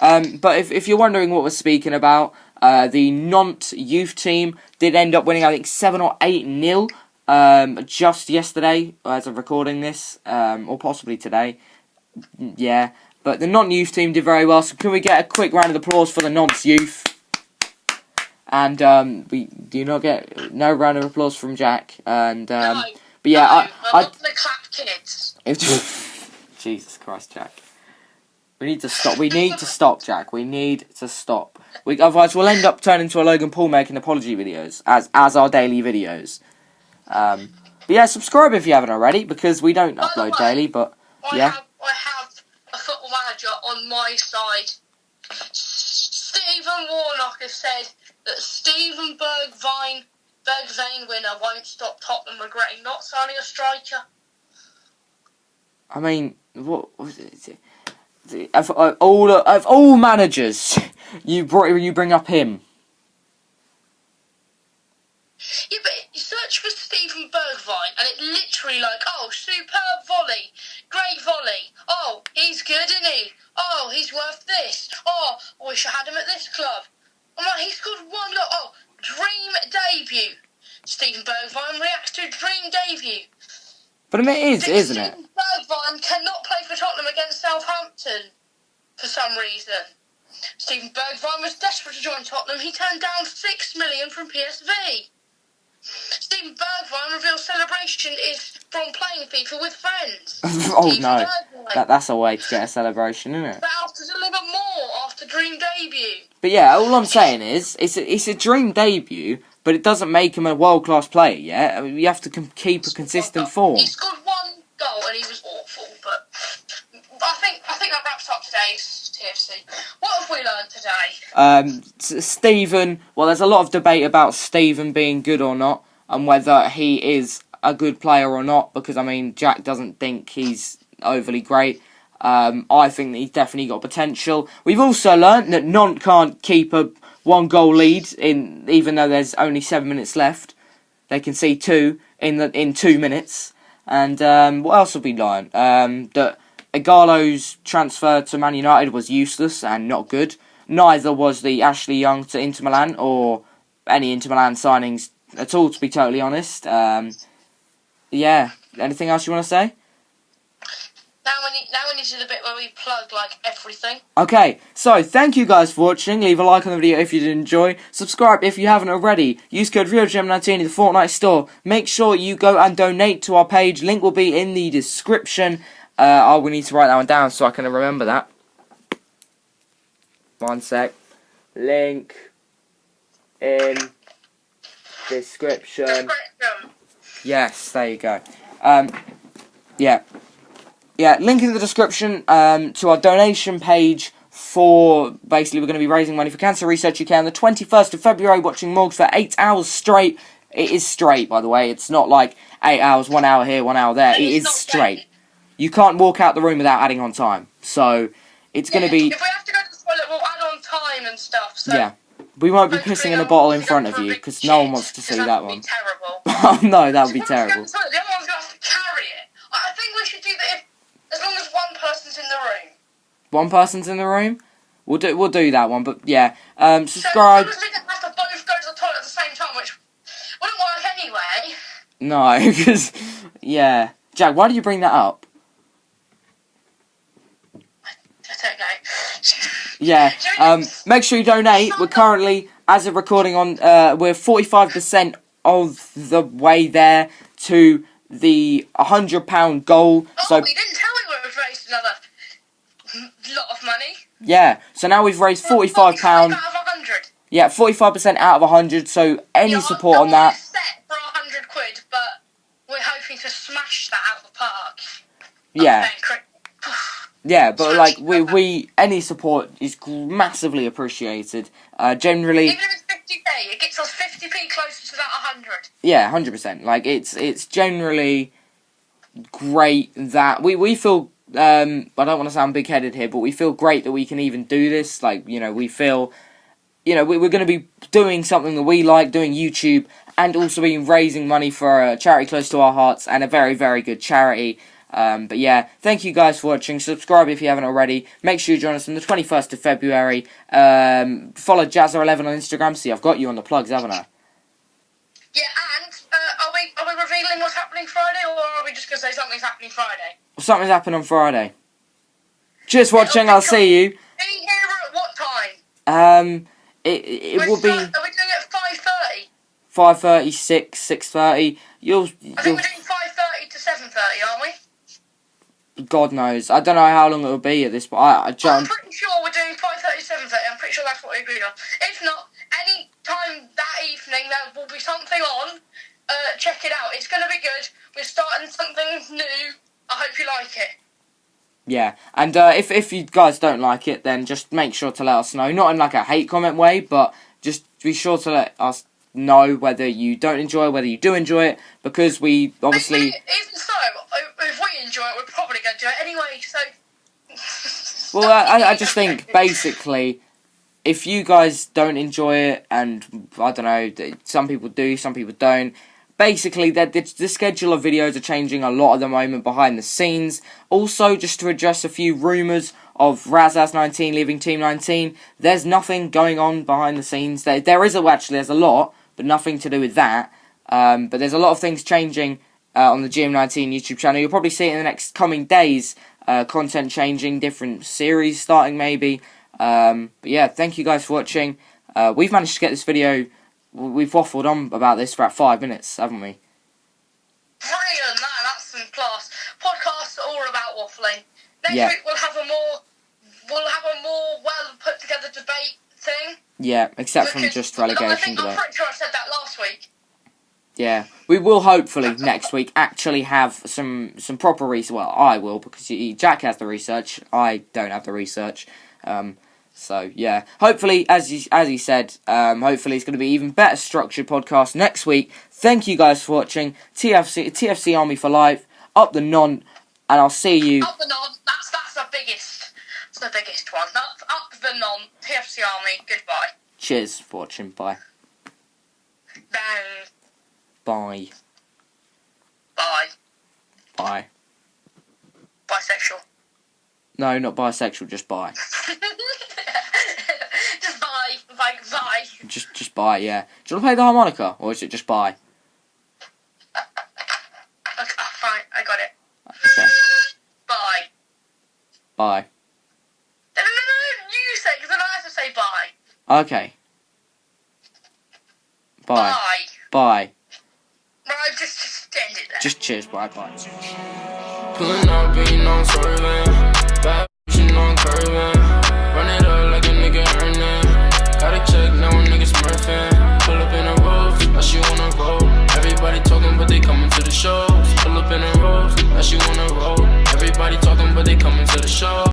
Speaker 1: But if you're wondering what we're speaking about, the Nantes youth team did end up winning, I think 7 or 8-0. Just yesterday, as of recording this, or possibly today. Yeah. But the Nantes youth team did very well. So can we get a quick round of applause for the Nantes youth? And we do not get no round of applause from Jack. And
Speaker 2: No.
Speaker 1: but yeah,
Speaker 2: I'm not gonna clap kids.
Speaker 1: Jesus Christ, Jack. We need to stop. We need to stop, Jack. We need to stop. Otherwise, we'll end up turning into a Logan Paul making apology videos as our daily videos. But yeah, subscribe if you haven't already because we don't upload daily. But
Speaker 2: I
Speaker 1: Yeah.
Speaker 2: have a Football Manager on my side. Stephen Warnock has said that Stephen Bergwijn winner won't stop Tottenham regretting not signing a striker.
Speaker 1: I mean, what was it? Of all managers, you bring up him.
Speaker 2: Yeah, but you search for Stephen Bergwijn and it's literally like, oh, superb volley, great volley. Oh, he's good, isn't he? Oh, he's worth this. Oh, I wish I had him at this club. I'm like, he scored one goal. Oh, dream debut. Stephen Bergwijn reacts to dream debut.
Speaker 1: But I mean, it is, isn't it?
Speaker 2: Stephen Bergwijn cannot play for Tottenham against Southampton for some reason. Stephen Bergwijn was desperate to join Tottenham. He turned down $6 million from PSV. Stephen Bergwijn reveals celebration is from playing FIFA with friends.
Speaker 1: Oh
Speaker 2: Stephen
Speaker 1: no,
Speaker 2: Bergwijn
Speaker 1: that's a way to get a celebration, isn't it?
Speaker 2: vows to deliver more after dream debut.
Speaker 1: But yeah, all I'm saying is, it's a dream debut, but it doesn't make him a world-class player yet. I mean, you have to keep a consistent form.
Speaker 2: He scored one goal and he was awful, but I think that wraps up today's TFC. What have we learned today?
Speaker 1: Stephen, well, there's a lot of debate about Stephen being good or not, and whether he is a good player or not, because, I mean, Jack doesn't think he's overly great. I think that he's definitely got potential. We've also learnt that Nantes can't keep a one-goal lead, even though there's only 7 minutes left. They can see two in 2 minutes. And what else have we learnt? That Igalo's transfer to Man United was useless and not good. Neither was the Ashley Young to Inter Milan, or any Inter Milan signings at all, to be totally honest. Yeah, anything else you want to say?
Speaker 2: Now we need to do the bit where we plug like everything.
Speaker 1: Okay, so thank you guys for watching. Leave a like on the video if you did enjoy. Subscribe if you haven't already. Use code RealGem19 in the Fortnite store. Make sure you go and donate to our page. Link will be in the description. We need to write that one down so I can remember that. 1 sec. Link in description. Yes, there you go. Yeah, link in the description to our donation page for, basically, we're going to be raising money for Cancer Research UK on the 21st of February, watching Morgs for 8 hours straight. It is straight, by the way. It's not like 8 hours, 1 hour here, 1 hour there. It is straight. You can't walk out the room without adding on time. So, it's going to be...
Speaker 2: If we have to go to the toilet, we'll add on time and stuff. So
Speaker 1: yeah. We won't be pissing in a bottle in front of you, because no one wants to see that one.
Speaker 2: Terrible.
Speaker 1: Oh no, that would be terrible.
Speaker 2: The other one's going to have to carry it. I think we should do that as long as one person's in the room.
Speaker 1: One person's in the room? We'll do that one, but yeah. Subscribe.
Speaker 2: So as long as we don't have to both go to the toilet at the same time, which wouldn't work anyway.
Speaker 1: No, because, yeah. Jack, why did you bring that up?
Speaker 2: I don't know.
Speaker 1: Yeah, make sure you donate. We're currently, as of recording on, we're 45% of the way there to the £100 goal.
Speaker 2: Oh,
Speaker 1: So,
Speaker 2: we didn't tell you we've raised another lot of money.
Speaker 1: yeah, so now we've raised £45.
Speaker 2: 45 out of 100.
Speaker 1: Yeah, 45% out of 100, so any support on that.
Speaker 2: Set for £100, but we're hoping to smash that out of the park.
Speaker 1: Yeah. Yeah, but like we any support is massively appreciated. Generally,
Speaker 2: even if it's 50p, it gets us 50p closer to that 100.
Speaker 1: Yeah, 100%. Like it's generally great that we feel. I don't want to sound big-headed here, but we feel great that we can even do this. Like, you know, we feel, you know, we're going to be doing something that we like, doing YouTube, and also being raising money for a charity close to our hearts, and a very, very good charity. But yeah, thank you guys for watching. Subscribe if you haven't already. Make sure you join us on the 21st of February. Follow Jazza11 on Instagram. See, I've got you on the plugs, haven't I?
Speaker 2: Yeah, and are we revealing what's happening Friday, or are we just going to say something's happening Friday?
Speaker 1: Well, something's happening on Friday. Cheers for watching. I'll see you.
Speaker 2: Be here at what time?
Speaker 1: It will be.
Speaker 2: Are we doing it at 5:30?
Speaker 1: 5:30, 6:30.
Speaker 2: I think we're doing 5:30 to 7:30, aren't we?
Speaker 1: God knows. I don't know how long it will be at this point.
Speaker 2: I'm pretty sure we're doing 5:30 to 7:30. I'm pretty sure that's what we agreed on. If not, any time that evening there will be something on. Check it out. It's going to be good. We're starting something new. I hope you like it.
Speaker 1: Yeah, and if you guys don't like it, then just make sure to let us know. Not in like a hate comment way, but just be sure to let us know whether you don't enjoy it, whether you do enjoy it, because we obviously...
Speaker 2: Even so, if we enjoy it, we're probably going to do it anyway, so...
Speaker 1: Well, I just think, basically, if you guys don't enjoy it, and, I don't know, some people do, some people don't, basically, the schedule of videos are changing a lot at the moment behind the scenes. Also, just to address a few rumours of Razaz19 leaving Team 19, there's nothing going on behind the scenes. There's a lot, but nothing to do with that. But there's a lot of things changing on the GM19 YouTube channel. You'll probably see it in the next coming days. Content changing, different series starting maybe. But yeah, thank you guys for watching. We've managed to get this video... We've waffled on about this for about 5 minutes, haven't we?
Speaker 2: Brilliant, that's some class. Podcasts are all about waffling. Next week we'll have a more well put together debate thing.
Speaker 1: Yeah, except from just relegation debate.
Speaker 2: I'm pretty sure I said that last week.
Speaker 1: Yeah, we will hopefully next week actually have some proper research. Well, I will, because Jack has the research. I don't have the research. So yeah, hopefully, as he said, hopefully it's going to be even better structured podcast next week. Thank you guys for watching. TFC Army for life. Up the non, and I'll see you.
Speaker 2: Up the non. That's the biggest. It's the biggest one. That's up the non. TFC Army. Goodbye.
Speaker 1: Cheers for watching. Bye.
Speaker 2: Bang.
Speaker 1: Bye.
Speaker 2: Bye.
Speaker 1: Bye.
Speaker 2: Bisexual.
Speaker 1: No, not bisexual. Just bye.
Speaker 2: Just bye. Bye.
Speaker 1: Just bye. Yeah. Do you want to play the harmonica, or is it just bye?
Speaker 2: Okay, fine. I got it.
Speaker 1: Okay.
Speaker 2: Bye.
Speaker 1: Bye.
Speaker 2: No. You say, because then I have to say bye.
Speaker 1: Okay. Bye.
Speaker 2: Bye.
Speaker 1: Bye.
Speaker 2: Right, just end it there.
Speaker 1: Just cheers. Bye. Bye.
Speaker 4: Pulling up, being on swerving. Bad, you know,